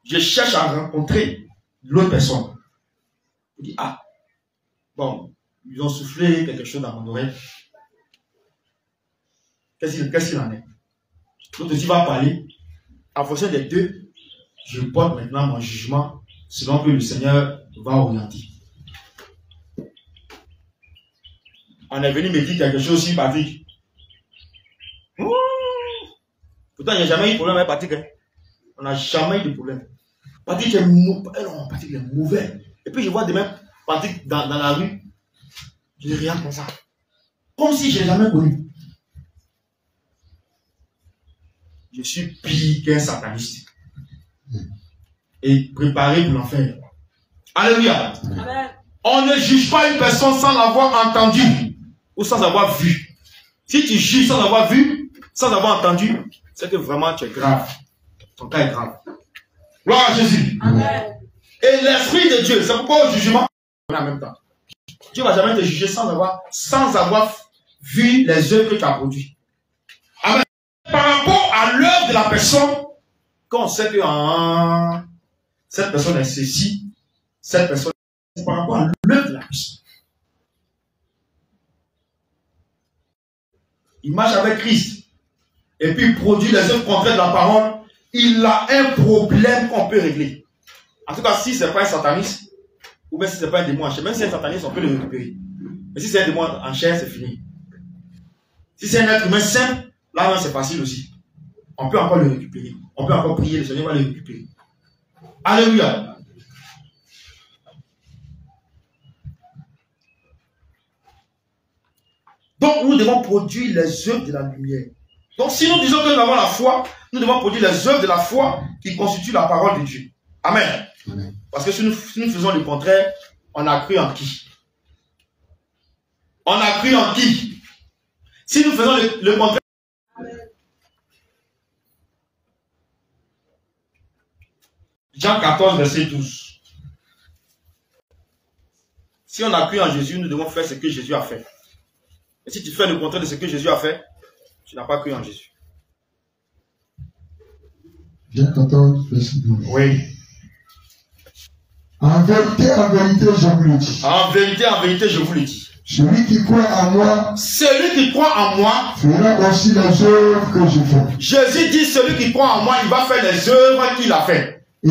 Je cherche à rencontrer l'autre personne. Il dit, ah, bon, ils ont soufflé quelque chose dans mon oreille. Qu'est-ce qu'il en est? L'autre aussi va parler. En fonction des deux, je porte maintenant mon jugement selon que le Seigneur va orienter. On est venu me dire quelque chose sur Patrick. Pourtant, il n'y a jamais eu de problème avec Patrick. Hein. On n'a jamais eu de problème. Patrick est mauvais. Et puis je vois demain Patrick dans la rue. Je dis rien comme ça. Comme si je ne l'ai jamais connu. Je suis pire qu'un sataniste. Et préparé pour l'enfer. Alléluia. Amen. On ne juge pas une personne sans l'avoir entendu ou sans avoir vu. Si tu juges sans avoir vu, sans avoir entendu, c'est que vraiment tu es grave. Ton cas est grave. Gloire à Jésus. Amen. Et l'Esprit de Dieu, c'est pourquoi au jugement, on est en même temps. Dieu ne va jamais te juger sans avoir vu les œuvres que tu as produites. Amen. Par rapport à l'œuvre de la personne, quand on sait que cette personne est ceci, cette personne est par rapport à l'œuvre de la personne. Il marche avec Christ et puis il produit les œuvres contraires de la parole. Il a un problème qu'on peut régler. En tout cas, si ce n'est pas un sataniste, ou bien si ce n'est pas un démon en chair, même si c'est un sataniste, on peut le récupérer. Mais si c'est un démon en chair, c'est fini. Si c'est un être humain simple, là, c'est facile aussi. On peut encore le récupérer. On peut encore prier, le Seigneur va le récupérer. Alléluia. Donc, nous devons produire les œuvres de la lumière. Donc, si nous disons que nous avons la foi, nous devons produire les œuvres de la foi qui constituent la parole de Dieu. Amen. Amen. Parce que si nous faisons le contraire, on a cru en qui? On a cru en qui? Si nous faisons le contraire, Jean 14, verset 12. Si on a cru en Jésus, nous devons faire ce que Jésus a fait. Et si tu fais le contraire de ce que Jésus a fait, tu n'as pas cru en Jésus. Jean 14, verset 12. Oui. En vérité, je vous le dis. En vérité, je vous le dis. Celui qui croit en moi, fera aussi les œuvres que je fais. Jésus dit, celui qui croit en moi, il va faire les œuvres qu'il a fait. Et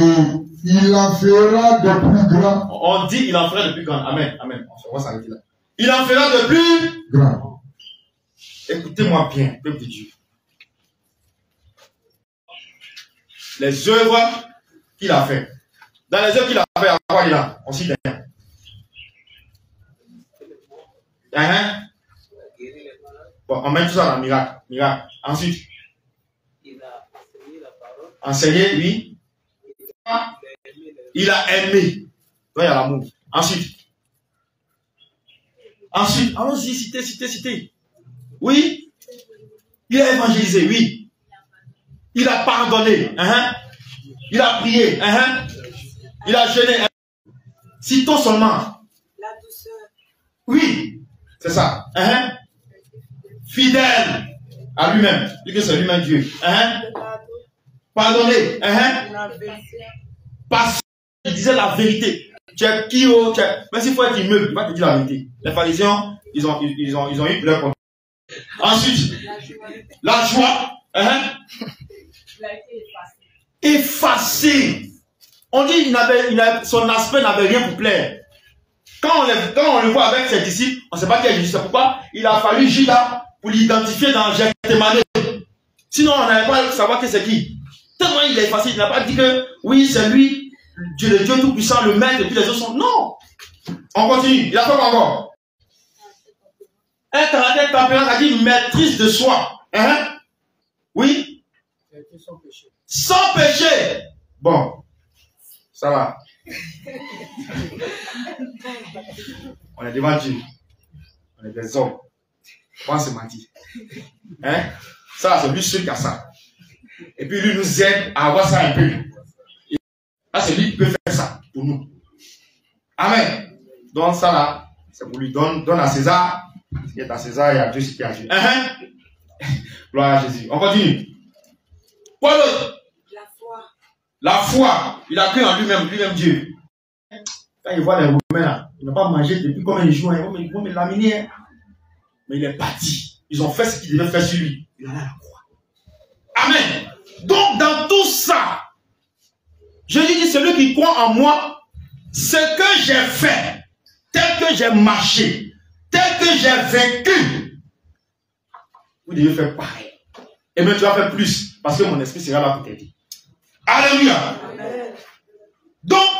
il en fera de plus grand. On dit, il en fera de plus grand. Amen, amen. On va s'arrêter là. Il en fera de plus grand. Écoutez-moi bien, peuple de Dieu. Les œuvres qu'il a fait. Dans les œuvres qu'il a fait, à quoi il a? On cite rien. Bon, on met tout ça dans le miracle. Ensuite, il a enseigné la parole. Enseigné, oui. Il a aimé. Donc, il y a l'amour. Ensuite, allons-y, citez. Oui. Il a évangélisé, oui. Il a pardonné. Il a prié. Il a jeûné. Citons seulement. La douceur. Oui. C'est ça. Fidèle à lui-même. Dit que c'est lui-même Dieu. Pardonner. Parce qu'il disait la vérité. Tu es qui tu es... Mais s'il faut être immeuble, il va te dire la vérité. Les pharisiens, ils ont eu leur contrôle. Ensuite, la joie. Il a été effacé. On dit son aspect n'avait rien pour plaire. Quand on le voit avec ses disciples, on ne sait pas qui est Jésus. C'est pourquoi il a fallu Judas pour l'identifier dans Gethsémane. Sinon, on n'allait pas savoir qui c'est qui. Tellement il est facile, il n'a pas dit que oui, c'est lui, Dieu, le Dieu Tout-Puissant, le Maître, et puis les autres sont. Non! On continue. Il a fait quoi encore? Un caractère tempérant, ça dit maîtrise de soi. Hein? Oui? Sans péché. Sans péché. Bon. Ça va. On est devant Dieu. On est des hommes. On se mentir. Hein? Ça, c'est lui seul qui a ça. Et puis lui nous aide à avoir ça un peu. Et là, c'est lui qui peut faire ça pour nous. Amen. Donc ça là, c'est pour lui. Donne à César ce qui est à César et à Dieu ce qui est à Dieu. Gloire à Jésus. On continue. Quoi d'autre? La foi. La foi. Il a cru en lui-même Dieu. Quand il voit les Romains là, il n'a pas mangé depuis combien de jours, ils vont me laminer. Hein. Mais il est parti. Ils ont fait ce qu'ils devaient faire sur lui. Il en a la croix. Amen. Donc dans tout ça, Jésus dit, celui qui croit en moi, ce que j'ai fait, tel que j'ai marché, tel que j'ai vécu, vous devez faire pareil. Et même tu vas faire plus, parce que mon esprit sera là pour t'aider. Alléluia. Amen. Donc,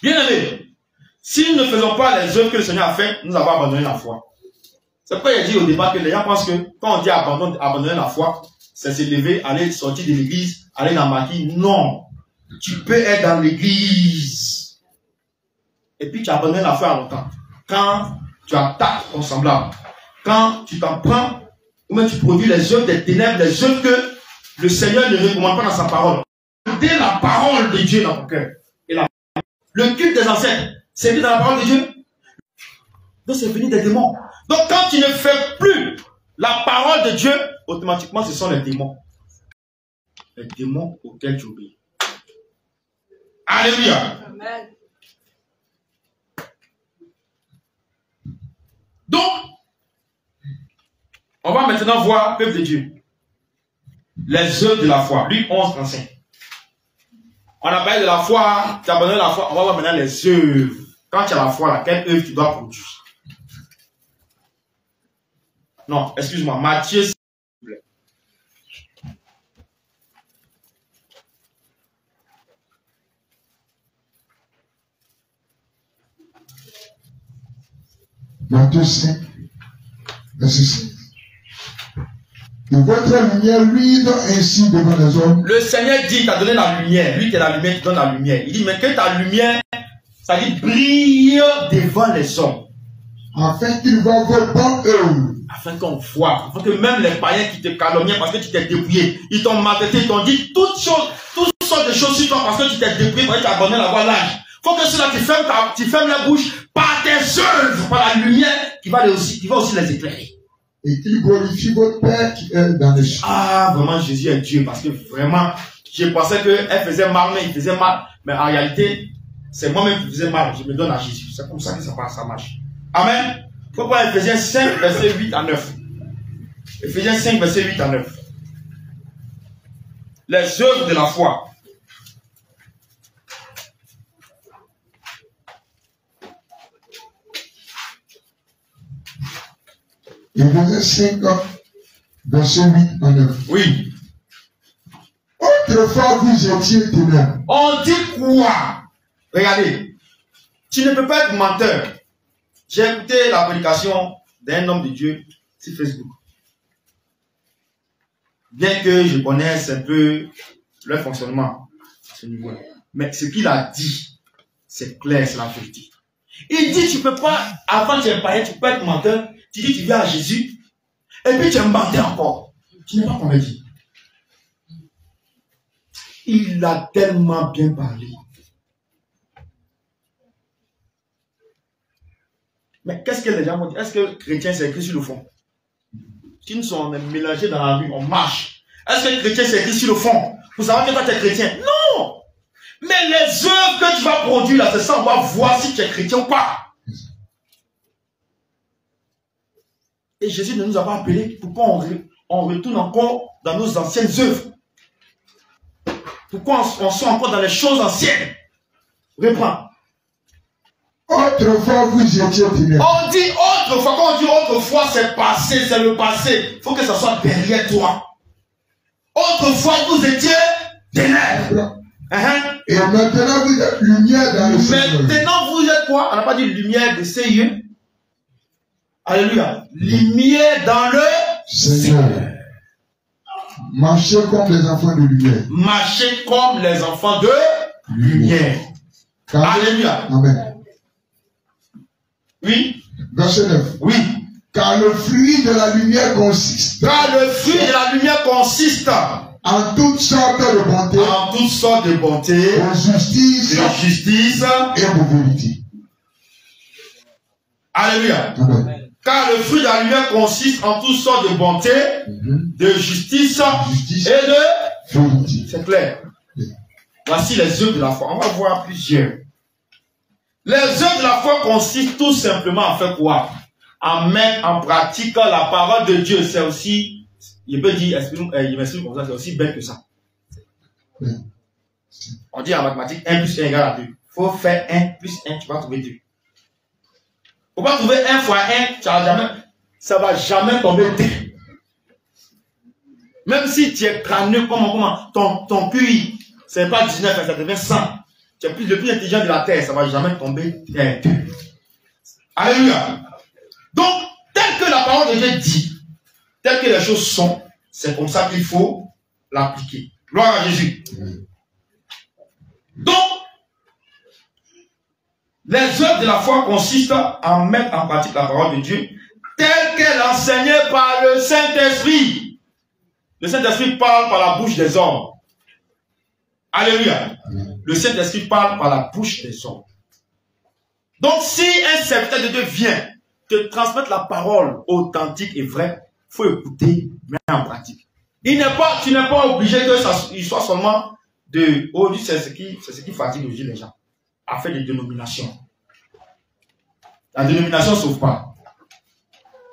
bien aimé, si nous ne faisons pas les œuvres que le Seigneur a fait, nous avons abandonné la foi. C'est pourquoi il a dit au départ que les gens pensent que quand on dit abandonner la foi, c'est se lever, aller sortir de l'église, aller dans la maquille. Non. Tu peux être dans l'église. Et puis tu abandonnes la foi à longtemps. Quand tu attaques ton semblable, quand tu t'en prends, ou même tu produis les œuvres des ténèbres, les œuvres que le Seigneur ne recommande pas dans sa parole. Dès la parole de Dieu dans ton cœur. Et le culte des ancêtres, c'est dit dans la parole de Dieu. Donc c'est venu des démons. Donc quand tu ne fais plus la parole de Dieu, automatiquement ce sont les démons. Les démons auxquels tu obéis. Alléluia. Amen. Donc, on va maintenant voir, peuple de Dieu, les œuvres de la foi. Luc 11, 35. On a parlé de la foi, tu as abandonné la foi, on va voir maintenant les œuvres. Quand tu as la foi, quelle œuvre tu dois produire? Non, excuse-moi, Matthieu, s'il vous plaît. Matthieu 5, verset 5. Que votre lumière luise ainsi devant les hommes. Le Seigneur dit, tu as donné la lumière. Lui qui est la lumière, qui donne la lumière. Il dit, mais que ta lumière, ça dit, brille devant les hommes. Afin qu'ils voient vos bonnes œuvres. Afin qu'on voit. Afin que même les païens qui te calomniaient parce que tu t'es dépouillé, ils t'ont maltraité, ils t'ont dit toutes sortes de choses sur toi parce que tu t'es dépouillé, parce que tu as abandonné la voie large. Faut que ceux-là, tu fermes la bouche par tes œuvres, par la lumière qui va aussi les éclairer. Et qu'il glorifie votre Père qui est dans les cieux. Ah, vraiment, Jésus est Dieu, parce que vraiment, je pensais qu'elle faisait mal, mais il faisait mal. Mais en réalité, c'est moi-même qui faisais mal. Je me donne à Jésus. C'est comme ça que ça marche. Amen. Faut voir Ephésiens 5, verset 8 à 9. Ephésiens 5, verset 8 à 9. Les œuvres de la foi. Éphésiens 5, verset 8 à 9. Oui. Autrefois, vous étiez ténèbres. On dit quoi? Regardez. Tu ne peux pas être menteur. J'ai écouté la prédication d'un homme de Dieu sur Facebook. Bien que je connaisse un peu leur fonctionnement à ce niveau-là. Mais ce qu'il a dit, c'est clair, c'est la vérité. Il dit, tu peux pas, avant que tu es païen, tu peux être menteur. Tu dis, tu viens à Jésus, et puis tu es menteur encore. Tu n'es pas convaincu. Il a tellement bien parlé. Mais qu'est-ce que les gens vont dire? Est-ce que chrétien c'est écrit sur le fond? Si nous sommes mélangés dans la rue, on marche. Est-ce que chrétien c'est écrit sur le fond? Pour savoir que toi tu es chrétien? Non! Mais les œuvres que tu vas produire là, c'est ça, on va voir si tu es chrétien ou pas. Et Jésus ne nous a pas appelés pourquoi on retourne encore dans nos anciennes œuvres. Pourquoi on soit encore dans les choses anciennes? Reprends. Autrefois, vous étiez ténèbres. On dit autrefois, quand on dit autrefois, c'est passé, c'est le passé. Il faut que ça soit derrière toi. Autrefois, vous étiez ténèbres. Et maintenant, vous êtes lumière dans le Seigneur. Maintenant, vous êtes quoi? On n'a pas dit lumière de ses yeux. Alléluia. Lumière dans le Seigneur. Marchez comme les enfants de lumière. Marchez comme les enfants de lumière. Alléluia. Amen. Oui. Verset 9. Oui. Car le fruit de la lumière consiste. Car le fruit de la lumière consiste en toutes sortes de bonté. En toutes sortes de bonté. De justice. De justice. Et de vérité. Alléluia. Amen. Car le fruit de la lumière consiste en toutes sortes de bonté, de justice et de vérité. C'est clair. Voici les œuvres de la foi. On va voir plusieurs. Les œuvres de la foi consistent tout simplement à faire quoi? À mettre en pratique la parole de Dieu. C'est aussi, je peux dire, il m'exprime comme ça, c'est aussi bête que ça. On dit en mathématiques 1 plus 1 égale à 2. Il faut faire 1 plus 1, tu vas trouver 2. Il ne faut pas trouver 1 fois 1, ça ne va jamais tomber 2. Même si tu es crâneux, ton QI, ce n'est pas 19, ça devient 100. Tu es le plus intelligent de la terre, ça ne va jamais tomber 2. Alléluia. Donc, tel que la parole de Dieu dit, tel que les choses sont, c'est comme ça qu'il faut l'appliquer. Gloire à Jésus. Donc, les œuvres de la foi consistent à mettre en pratique la parole de Dieu telle qu'elle est enseignée par le Saint-Esprit. Le Saint-Esprit parle par la bouche des hommes. Alléluia. Le Saint-Esprit parle par la bouche des hommes. Donc, si un serviteur de Dieu vient te transmettre la parole authentique et vraie, il faut écouter, mettre en pratique. Tu n'es pas obligé qu'il soit seulement de... Oh, c'est ce qui fatigue aujourd'hui les gens. À faire des dénominations. La dénomination ne sauve pas.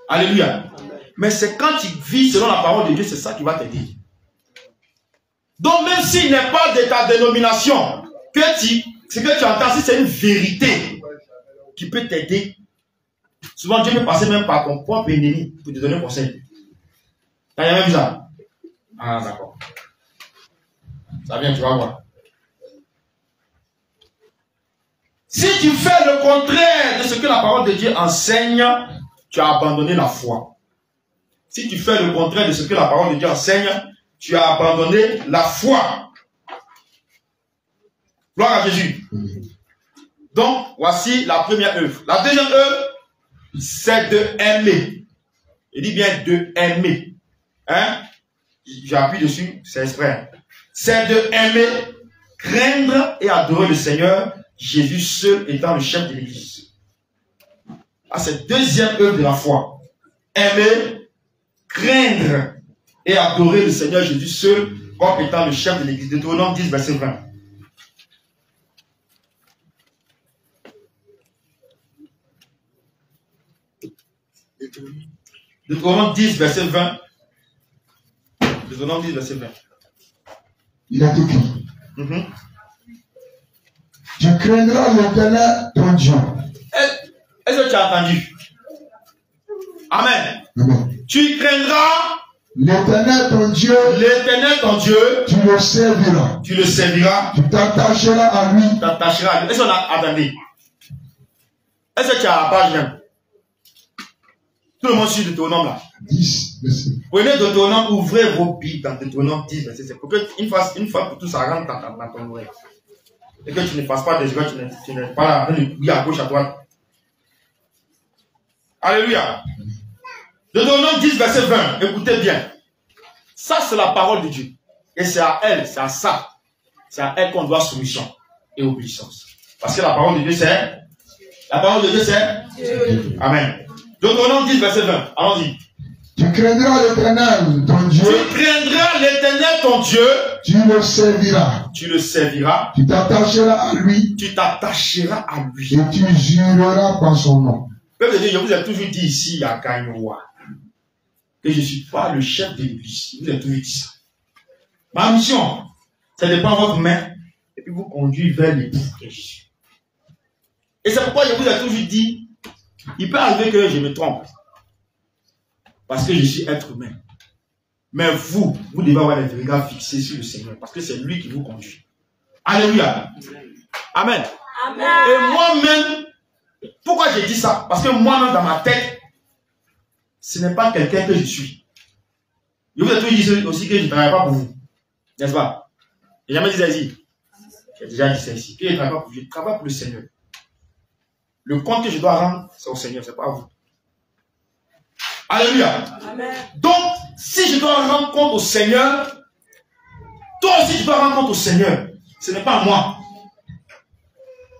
Alléluia. Mais c'est quand tu vis selon la parole de Dieu, c'est ça qui va t'aider. Donc même s'il n'est pas de ta dénomination, ce que tu entends, si c'est une vérité qui peut t'aider, souvent Dieu peut passer même par ton propre ennemi pour te donner un conseil. T'as jamais vu ça? Ah d'accord. Ça vient, tu vas voir. Si tu fais le contraire de ce que la parole de Dieu enseigne, tu as abandonné la foi. Si tu fais le contraire de ce que la parole de Dieu enseigne, tu as abandonné la foi. Gloire à Jésus. Donc, voici la première œuvre. La deuxième œuvre, c'est de aimer. Il dit bien de aimer. Hein? J'appuie dessus, c'est exprès. C'est de aimer, craindre et adorer le Seigneur, Jésus seul étant le chef de l'Église. Ah, c'est deuxième œuvre de la foi. Aimer, craindre et adorer le Seigneur Jésus seul comme étant le chef de l'Église. Deutéronome 10, verset 20. Deutéronome 10, verset 20. Deutéronome 10, verset 20. Il a tout écrit. Tu craindras l'Éternel, ton Dieu. Est-ce que tu as entendu? Amen. Amen. Tu craindras l'Éternel, ton Dieu. L'Éternel, ton Dieu. Tu le serviras. Tu le serviras. Tu t'attacheras à lui. Tu t'attacheras à lui. Est-ce qu'on a attendu? Est-ce que tu as la page même? Tout le monde suit Deutéronome là. 10, verset. Prenez Deutéronome, ouvrez vos Bibles dans Deutéronome 10, verset 7. Pour qu'une fois pour tout ça rentre dans ton oreille. Et que tu ne fasses pas des erreurs, tu n'es pas là, oui, à gauche, à droite. Alléluia. Deutéronome 10, verset 20. Écoutez bien. Ça, c'est la parole de Dieu. Et c'est à elle, c'est à ça. C'est à elle qu'on doit soumission et obéissance. Parce que la parole de Dieu, c'est... La parole de Dieu, c'est... Dieu. Amen. Deutéronome 10, verset 20. Allons-y. Tu craindras l'Éternel, ton Dieu. Tu craindras l'Éternel, ton Dieu. Tu le serviras. Tu le serviras. Tu t'attacheras à lui. Tu t'attacheras à lui. Et tu jureras par son nom. Peuple de Dieu, je vous ai toujours dit ici à Gagnoua que je ne suis pas le chef de l'église. Je vous ai toujours dit ça. Ma mission, c'est de prendre votre main et puis vous conduire vers l'époux de Jésus. Et c'est pourquoi je vous ai toujours dit, il peut arriver que je me trompe. Parce que je suis être humain. Mais vous devez avoir les regards fixés sur le Seigneur, parce que c'est lui qui vous conduit. Alléluia. Amen. Amen. Et moi-même, pourquoi j'ai dit ça? Parce que moi-même, dans ma tête, ce n'est pas quelqu'un que je suis. Je vous ai toujours dit aussi que je ne travaille pas pour vous. N'est-ce pas? J'ai jamais dit ça ici. J'ai déjà dit ça ici. Que je ne travaille pas pour vous. Je travaille pour le Seigneur. Le compte que je dois rendre, c'est au Seigneur, ce n'est pas à vous. Alléluia. Amen. Donc, si je dois rendre compte au Seigneur, toi aussi tu dois rendre compte au Seigneur. Ce n'est pas à moi.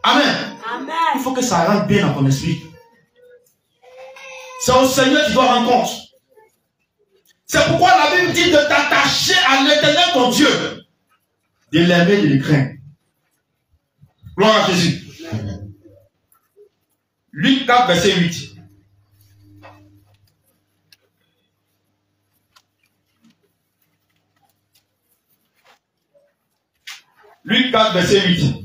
Amen. Amen. Il faut que ça rentre bien dans ton esprit. C'est au Seigneur que tu dois rendre compte. C'est pourquoi la Bible dit de t'attacher à l'Éternel ton Dieu, de l'aimer et de le craindre. Gloire à Jésus. Luc 4, verset 8. Luc 4, verset 8.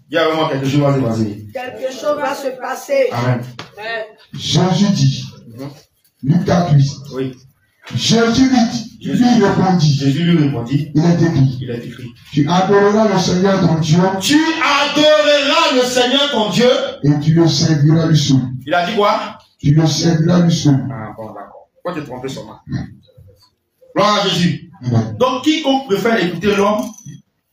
Il y a vraiment quelque chose qui va se passer. Quelque chose va se passer. Amen. Jésus dit, Luc 4, 8. Oui. Jésus lui répondit, Jésus lui répondit, il est écrit, « Tu adoreras le Seigneur ton Dieu, Tu adoreras le Seigneur ton Dieu. » et tu le serviras lui seul. Il a dit quoi? Tu le serviras lui seul. Ah bon, d'accord. Pourquoi te tromper sur moi? Gloire à Jésus. Amen. Donc, quiconque préfère écouter l'homme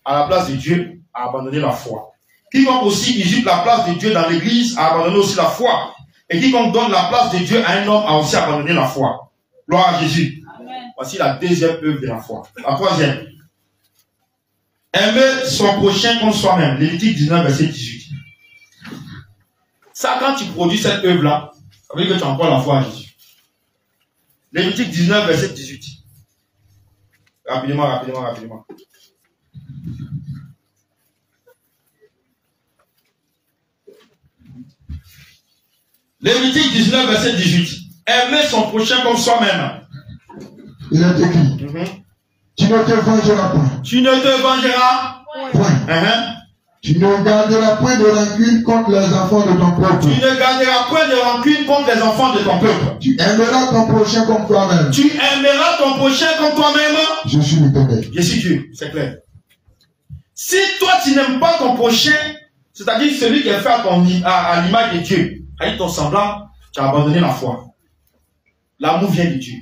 à la place de Dieu a abandonné la foi. Quiconque aussi usurpe la place de Dieu dans l'église a abandonné aussi la foi. Et quiconque donne la place de Dieu à un homme a aussi abandonné la foi. Gloire à Jésus. Amen. Voici la deuxième œuvre de la foi. La troisième. Aimer son prochain comme soi-même. Lévitique 19, verset 18. Ça, quand tu produis cette œuvre-là, ça veut dire que tu as encore la foi à Jésus. Lévitique 19, verset 18. Rapidement, rapidement, rapidement. Lévitique 19, verset 18. Aimer son prochain comme soi-même. Il est écrit, tu ne te vengeras point. Tu ne te vengeras Point. Tu ne garderas point de rancune contre les enfants de ton peuple. Tu ne garderas point de rancune contre les enfants de ton peuple. Tu aimeras ton prochain comme toi-même. Tu aimeras ton prochain comme toi-même. Je suis l'Éternel. Je suis Dieu, c'est clair. Si toi tu n'aimes pas ton prochain, c'est-à-dire celui qui est fait à l'image de Dieu, avec ton semblant, tu as abandonné la foi. L'amour vient de Dieu.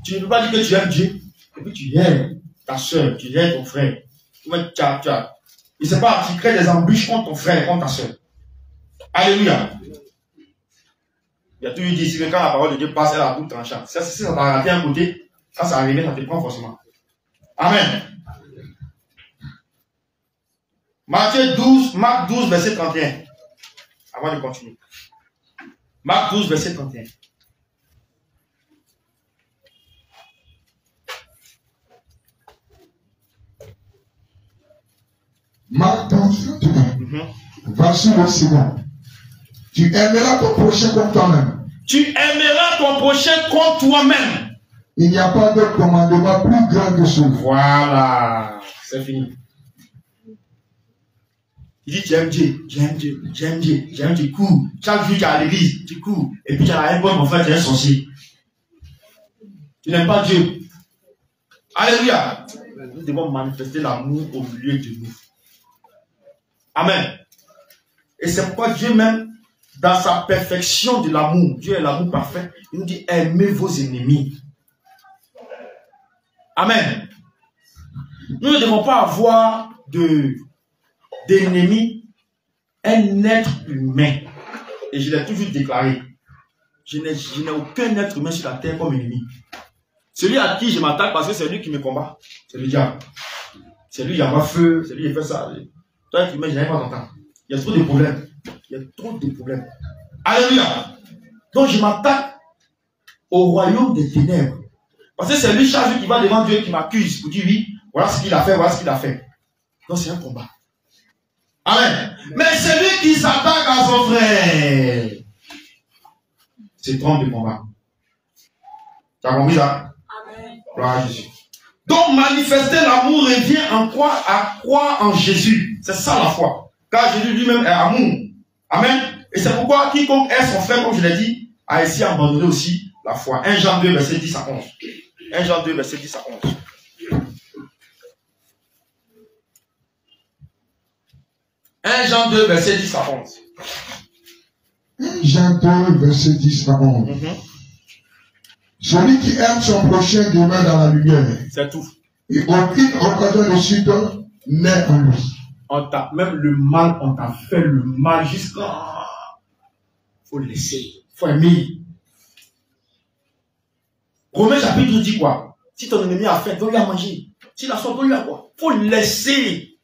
Tu ne peux pas dire que tu aimes Dieu, et puis tu aimes ta soeur, tu aimes ton frère. Il ne sait pas, tu crées des embûches contre ton frère, contre ta soeur. Alléluia. Il y a toujours dit ici que quand la parole de Dieu passe, elle a tout tranchant. Si ça t'a raté un côté, quand ça arrive, ça te prend forcément. Amen. Marc 12, verset 31. Avant de continuer. Marc 12, verset 31. Marc 12, 31. Voici le second. Tu aimeras ton prochain comme toi-même. Tu aimeras ton prochain comme toi-même. Il n'y a pas de commandement plus grand que ce. Voilà. C'est fini. Il dit, tu aimes Dieu, j'aime Dieu, j'aime Dieu, j'aime Dieu, cours. Chaque jour, tu es à l'église, tu cours. Et puis, tu as un bon enfant, tu es un sorcier. Tu n'aimes pas Dieu. Alléluia. Nous devons manifester l'amour au milieu de nous. Amen. Et c'est pourquoi Dieu même, dans sa perfection de l'amour, Dieu est l'amour parfait, il nous dit, aimez vos ennemis. Amen. Nous ne devons pas avoir d'ennemi, un être humain. Et je l'ai toujours déclaré. Je n'ai aucun être humain sur la terre comme ennemi. Celui à qui je m'attaque parce que c'est lui qui me combat, c'est le diable. C'est lui qui envoie feu, c'est lui qui fait ça. Toi, être humain, je n'arrive pas à t'entendre. Il y a trop de problèmes. Il y a trop de problèmes. Alléluia. Donc je m'attaque au royaume des ténèbres. Parce que c'est lui chaque jour qui va devant Dieu qui m'accuse pour dire oui, voilà ce qu'il a fait, voilà ce qu'il a fait. Donc c'est un combat. Amen. Mais celui qui s'attaque à son frère, c'est trompe de combat. Tu as compris ça? Amen. Gloire à Jésus. Donc manifester l'amour revient en quoi? À croire en Jésus. C'est ça la foi. Car Jésus lui-même est amour. Amen. Et c'est pourquoi quiconque est son frère, comme je l'ai dit, a ici abandonné aussi la foi. 1 Jean 2, verset 10 à 11. 1 Jean 2, verset 10 à 11. Jean 2, verset 10 à 11. 1 Jean 2, verset 10 à 11. Celui qui aime son prochain demeure dans la lumière. C'est tout. Et aucune occasion de suite n'est en lui. Même le mal, on t'a fait le mal jusqu'à... Faut le laisser. Faut aimer. Romains chapitre dit quoi? Si ton ennemi a faim, donne-lui à manger. S'il a soif, donne-lui à quoi? Faut le laisser.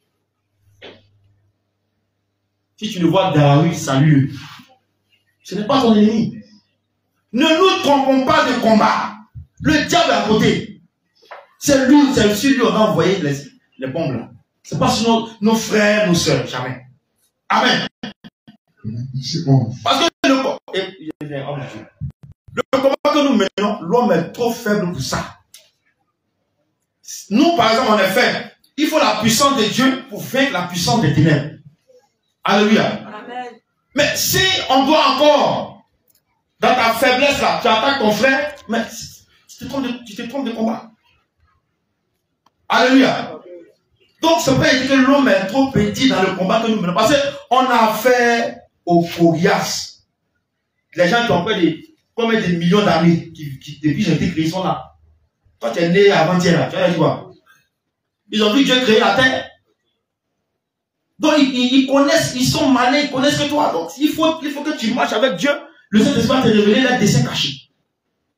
Si tu le vois dans la rue, salue-le. Ce n'est pas ton ennemi. Ne nous trompons pas de combat. Le diable est à côté. C'est lui, c'est sur lui on a envoyé les bombes là. C'est pas sur nos frères, nos soeurs, jamais. Amen. C'est bon. Parce que le combat que nous menons, l'homme est trop faible pour ça. Nous, par exemple, on est faible. Il faut la puissance de Dieu pour vaincre la puissance des ténèbres. Alléluia. Amen. Mais si on doit encore, dans ta faiblesse là, tu attaques ton frère, mais tu te trompes de combat. Alléluia. Donc, c'est pas dire que l'homme est trop petit dans le combat que nous menons. Parce qu'on a affaire aux coriaces. Les gens qui ont fait combien de millions d'années, qui depuis que j'ai été créé, sont là. Toi, tu es né avant-hier, tu as dit quoi? Ils ont vu Dieu créer la terre. Donc, ils connaissent, ils sont malins, ils connaissent que toi. Donc, il faut que tu marches avec Dieu. Le Saint-Esprit va te révéler les desseins cachés.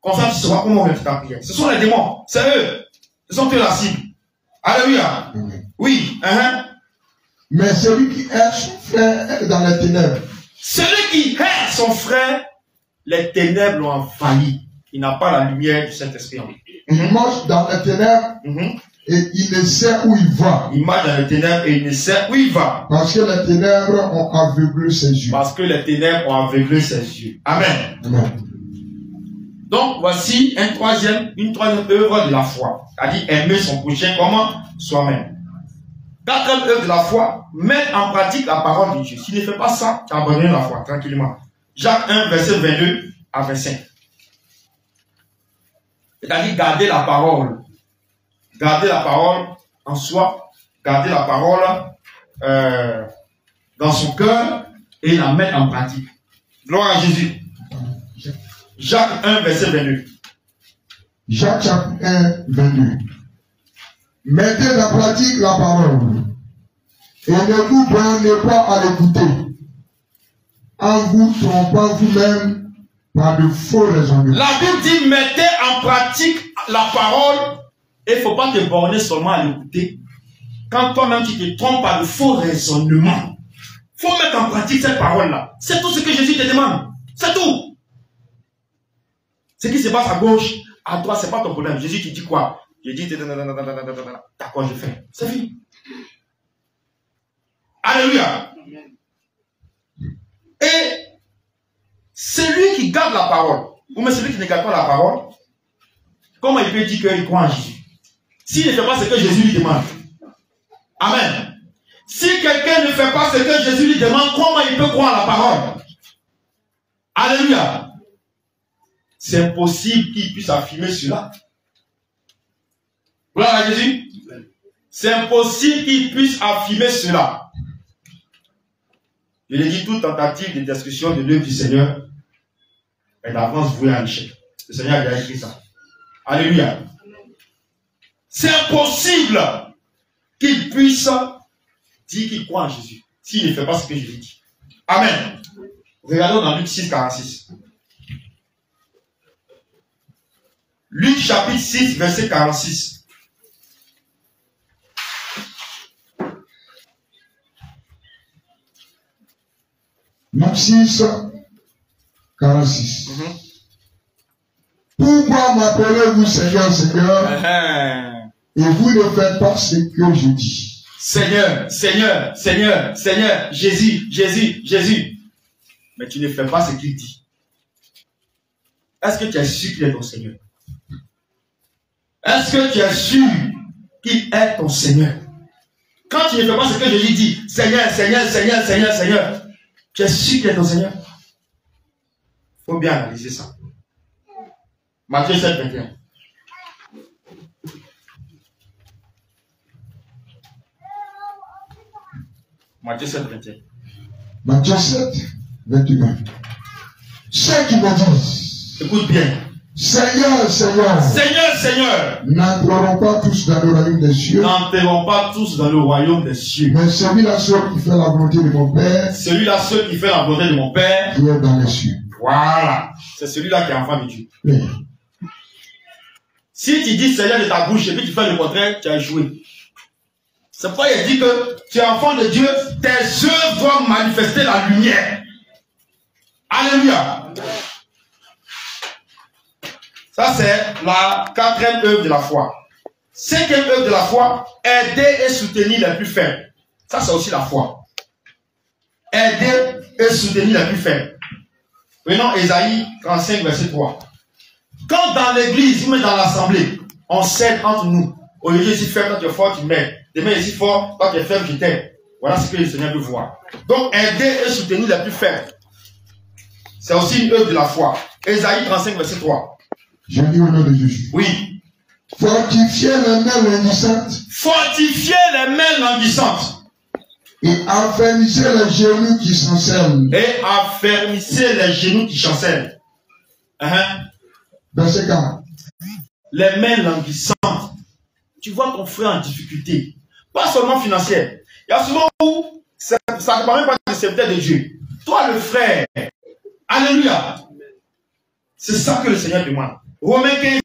Comme ça, tu sauras comment on fait ta prière. Ce sont les démons. C'est eux. Ce sont que la cible. Alléluia. Oui. Mais celui qui hait son frère est dans les ténèbres. Celui qui hait son frère, les ténèbres l'ont envahi. Il n'a pas la lumière du Saint-Esprit en lui. Il marche dans les ténèbres et il ne sait où il va. Il marche dans les ténèbres et il ne sait où il va. Parce que les ténèbres ont aveuglé ses yeux. Parce que les ténèbres ont aveuglé ses yeux. Amen. Amen. Donc, voici une troisième œuvre de la foi. C'est-à-dire aimer son prochain comment? Soi-même. Quatrième œuvre de la foi, mettre en pratique la parole de Dieu. S'il ne fait pas ça, tu abandonnes la foi, tranquillement. Jacques 1, verset 22 à 25. C'est-à-dire garder la parole. Garder la parole en soi, garder la parole dans son cœur et la mettre en pratique. Gloire à Jésus. Jacques 1, verset 22. Jacques 1, 22. Mettez en pratique la parole et ne vous bornez pas à l'écouter en vous trompant vous-même par de faux raisonnements. La Bible dit mettez en pratique la parole et il ne faut pas te borner seulement à l'écouter. Quand toi-même tu te trompes par de faux raisonnements, il faut mettre en pratique cette parole-là. C'est tout ce que Jésus te demande. C'est tout. Ce qui se passe à gauche, à droite, ce n'est pas ton problème. Jésus te dit quoi? Je dis, d'accord, je fais. C'est fini. Alléluia. Et celui qui garde la parole, ou même celui qui ne garde pas la parole, comment il peut dire qu'il croit en Jésus? S'il ne fait pas ce que Jésus lui demande. Amen. Si quelqu'un ne fait pas ce que Jésus lui demande, comment il peut croire à la parole? Alléluia. C'est impossible qu'il puisse affirmer cela. Gloire à Jésus. C'est impossible qu'il puisse affirmer cela. Je l'ai dit, toute tentative de destruction de l'œuvre du Seigneur est d'avance vouée à l'échec. Le Seigneur a déjà écrit ça. Alléluia. C'est impossible qu'il puisse dire qu'il croit en Jésus s'il ne fait pas ce que je lui dis. Amen. Regardons dans Luc 6, 46. Luc chapitre 6, verset 46. Luc 6, 46. Pourquoi m'appelez-vous Seigneur, Seigneur, et vous ne faites pas ce que je dis? Seigneur, Seigneur, Seigneur, Seigneur, Jésus, Jésus, Jésus. Mais tu ne fais pas ce qu'il dit. Est-ce que tu es sûr qu'il est ton Seigneur? Est-ce que tu es sûr qu'il est ton Seigneur? Quand tu ne fais pas ce que Jésus dit, Seigneur, Seigneur, Seigneur, Seigneur, Seigneur, tu es sûr qu'il est ton Seigneur? faut bien analyser ça. Matthieu 7, 21. Matthieu 7, 21. Matthieu 7, 21. Ceux qui me disent, écoute bien, Seigneur, Seigneur, Seigneur, Seigneur, n'entreront pas tous dans le royaume des cieux, n'entreront pas tous dans le royaume des cieux. mais celui-là seul qui fait la volonté de mon Père, celui-là seul qui fait la volonté de mon Père, qui est dans les cieux. Voilà, c'est celui-là qui est enfant de Dieu. Oui. Si tu dis Seigneur de ta bouche et puis tu fais le contraire, tu as échoué. C'est pourquoi il dit que tu es enfant de Dieu, tes œuvres doivent manifester la lumière. Alléluia. Ça, c'est la 4e œuvre de la foi. 5e œuvre de la foi, aider et soutenir les plus faibles. Ça, c'est aussi la foi. Aider et soutenir les plus faibles. Prenons Ésaïe 35, verset 3. Quand dans l'église, ou même dans l'assemblée, on s'aide entre nous. Aujourd'hui, je suis faible, toi tu es fort, tu m'aides. Demain, je suis fort, toi tu es faible, je t'aide. Voilà ce que le Seigneur veut voir. Donc, aider et soutenir les plus faibles. C'est aussi une œuvre de la foi. Ésaïe 35, verset 3. Je dis au nom de Jésus. Oui. Fortifiez les mains languissantes. Fortifiez les mains languissantes. Et affermissez les genoux qui chancellent. Et affermissez les genoux qui chancellent. Verset 40. Les mains languissantes. Tu vois ton frère en difficulté. Pas seulement financière. Il y a souvent où ça ne permet pas de serviteur de Dieu. Toi le frère. Alléluia. C'est ça que le Seigneur demande. Romains 15.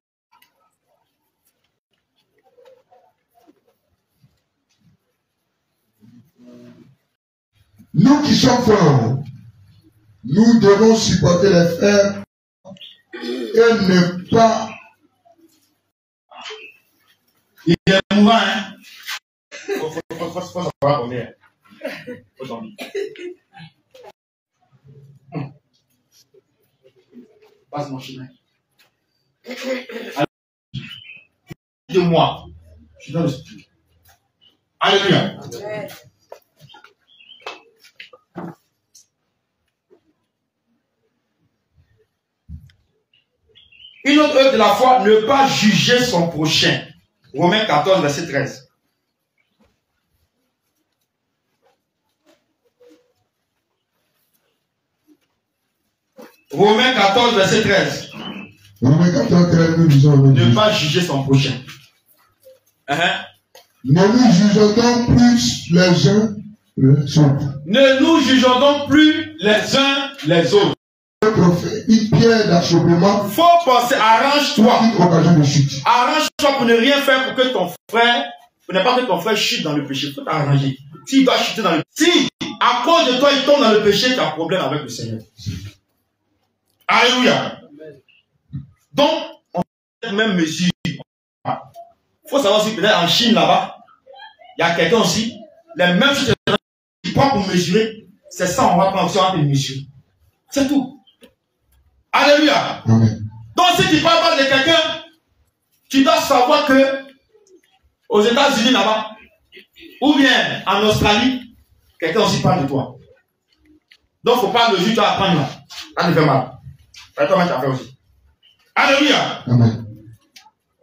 Nous qui sommes forts, nous devons supporter les frères et ne pas. Il est mourant, hein? Faut savoir combien. Faut dormir. Passe mon chemin. De moi. Je suis dans le spirit. Alléluia. Une autre œuvre de la foi, ne pas juger son prochain. Romains 14, verset 13. Romains 14, verset 13. Romains 14, 13, nous disons ne pas juger son prochain. Ne nous jugeons donc plus les uns les autres. Ne nous jugeons donc plus les uns les autres. Une pierre d'achoppement. Faut penser, arrange-toi. Une occasion de chute. Arrange-toi pour ne rien faire pour que ton frère, pour ne pas que ton frère chute dans le péché. Faut t'arranger. S'il doit chuter dans le péché, si à cause de toi il tombe dans le péché, tu as un problème avec le Seigneur. Alléluia. Donc, on fait la même mesure. Il faut savoir si peut-être en Chine là-bas, il y a quelqu'un aussi, les mêmes choses qu'il prend pour mesurer, c'est ça, on va prendre aussi en mesure. C'est tout. Alléluia. Amen. Donc, si tu parles de quelqu'un, tu dois savoir que aux États-Unis là-bas, ou bien en Australie, quelqu'un aussi parle de toi. Donc, il ne faut pas mesurer, tu vas apprendre là. Ça te fait mal. Ça toi-même, tu as fait aussi. Alléluia. Amen.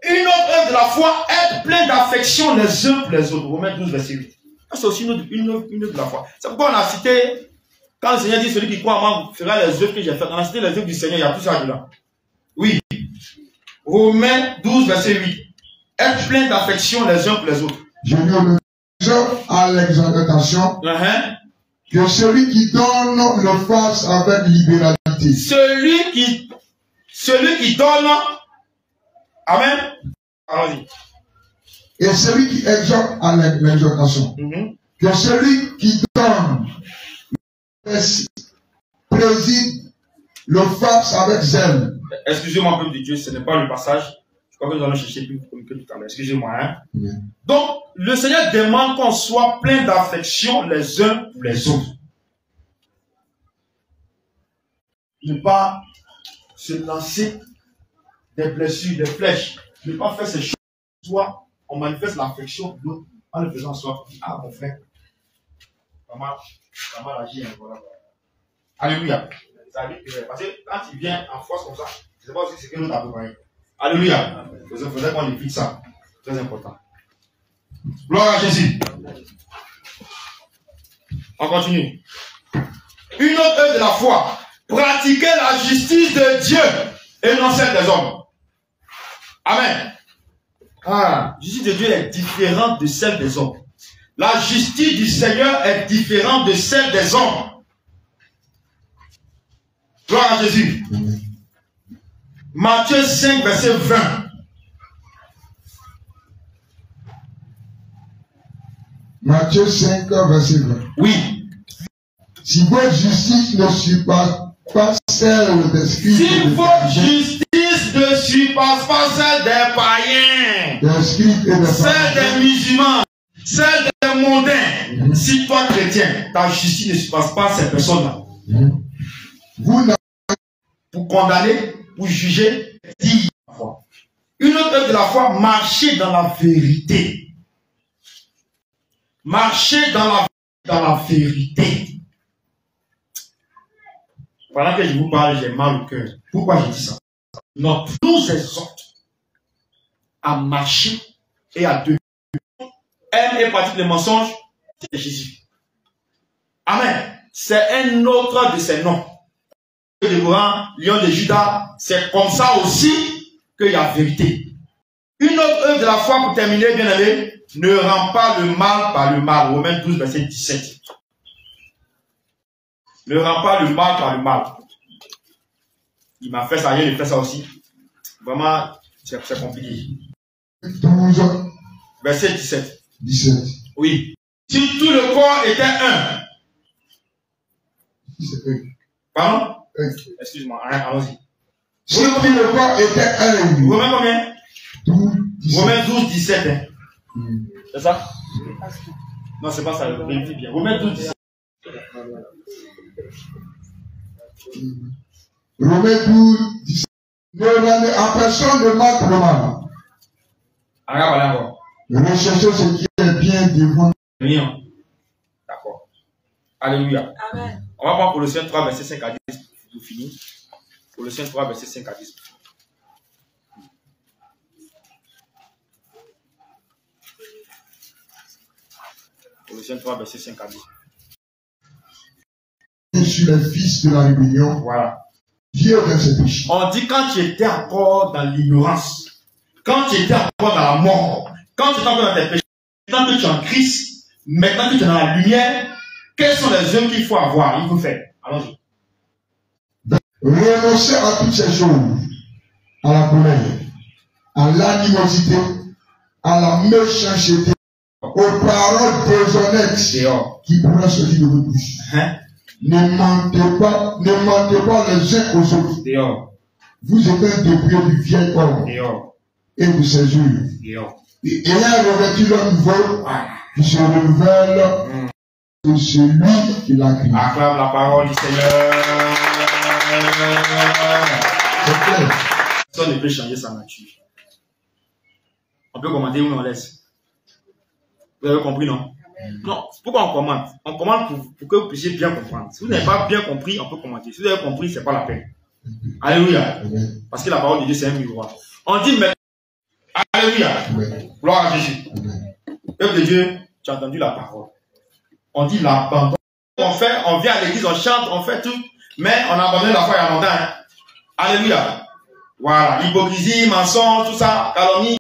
Une autre œuvre de la foi, être plein d'affection les uns pour les autres. Romains 12, verset 8. C'est aussi une œuvre de la foi. C'est pourquoi on a cité, quand le Seigneur dit celui qui croit en moi fera les œuvres que j'ai faites. On a cité les œuvres du Seigneur, il y a tout ça dedans. Oui. Romains 12, verset 8. Être plein d'affection les uns pour les autres. Je dis à l'exhortation que celui qui donne le fasse avec libéralité. Celui qui donne. Amen. Allons-y. Et celui qui exhorte à l'exhortation. Que celui qui donne préside le fasse avec zèle. Excusez-moi, peuple de Dieu, ce n'est pas le passage. Je crois que nous allons chercher plus que tout à l'heure. Excusez-moi. Donc, le Seigneur demande qu'on soit plein d'affection les uns pour les autres. Ne pas se lancer des blessures, des flèches. Ne pas faire ces choses. Soit on manifeste l'affection de l'autre en le faisant soit. Ah, mon frère. Pas mal agir. Voilà. Alléluia. ça arrive que, parce que quand il vient en force comme ça, je ne sais pas si c'est que nous accompagnons. Alléluia. Il faudrait qu'on évite ça. Très important. Gloire à Jésus. On continue. Une autre œuvre de la foi. Pratiquer la justice de Dieu et non celle des hommes. Amen. La justice de Dieu est différente de celle des hommes. La justice du Seigneur est différente de celle des hommes. Gloire à Jésus. Matthieu 5, verset 20. Matthieu 5, verset 20. Oui. Si votre justice ne surpasse pas celle des scribes, si votre justice ne surpasse pas celle des païens, celle des musulmans, celle des mondains, si toi chrétien, ta justice ne surpasse pas ces personnes-là, vous n'avez pour condamner, pour juger, dire la foi. Une autre œuvre de la foi, marcher dans la vérité. Marcher dans la vérité. Pendant que je vous parle, j'ai mal au cœur. Pourquoi je dis ça? Non, nous exhorte à marcher et à devenir. Aime et pratique le mensonge, c'est Jésus. Amen. C'est un autre de ses noms. Dévorant, lion de Judas, c'est comme ça aussi qu'il y a vérité. Une autre œuvre de la foi pour terminer, bien aimé, ne rend pas le mal par le mal. Romains 12, verset 17. Ne rend pas le mal par le mal. Il m'a fait ça, il fait ça aussi. Vraiment, c'est compliqué. 12, verset 17. 17. Oui. Si tout le corps était un. Pardon? Excuse-moi, allons-y. Si tout le corps était un. Romains combien? 12, Romains 12, 17. Hein. C'est ça? Non, c'est pas ça. Vérifie bien. Romains 12, 17. Romains 12, 17. À personne ne manque le mal. Voilà encore. Recherchez ce qui est bien devant. Rien. D'accord. Alléluia. Amen. On va prendre Colossiens 3, verset 5 à 10 pour finir. Colossiens 3, verset 5 à 10. Colossiens 3, verset 5 à 10. Sur les fils de la rébellion. Voilà. Dieu dans ses péchés. On dit quand tu étais encore dans l'ignorance, quand tu étais encore dans la mort, quand tu étais encore dans tes péchés, maintenant que tu es en Christ, maintenant que tu es dans la lumière, quelles sont les œuvres qu'il faut avoir, il faut faire? Allons-y. Renoncer à toutes ces choses, à la colère, à l'animosité, à la méchanceté, aux paroles déshonnêtes qui pourraient sortir de vos bouches. Ne mentez pas les uns aux autres. Vous êtes un débris du vieil homme et de ses œuvres. Et ayant revêtu l'homme nouveau qui se renouvelle de celui qui l'a créé. Acclame la parole du Seigneur. C'est clair. Personne ne peut changer sa nature. On peut commenter ou on laisse. Vous avez compris, non? Non. Pourquoi on commente? On commente pour que vous puissiez bien comprendre. Si vous n'avez pas bien compris, on peut commenter. Si vous avez compris, c'est pas la peine. Alléluia. Parce que la parole de Dieu, c'est un miroir. On dit mais alléluia. Gloire à Jésus. Peuple de Dieu, tu as entendu la parole. On dit l'abandon. On vient à l'église, on chante, on fait tout, mais on a abandonné la foi il y a longtemps. Hein. Alléluia. Voilà. L'hypocrisie, mensonge, tout ça, calomnie.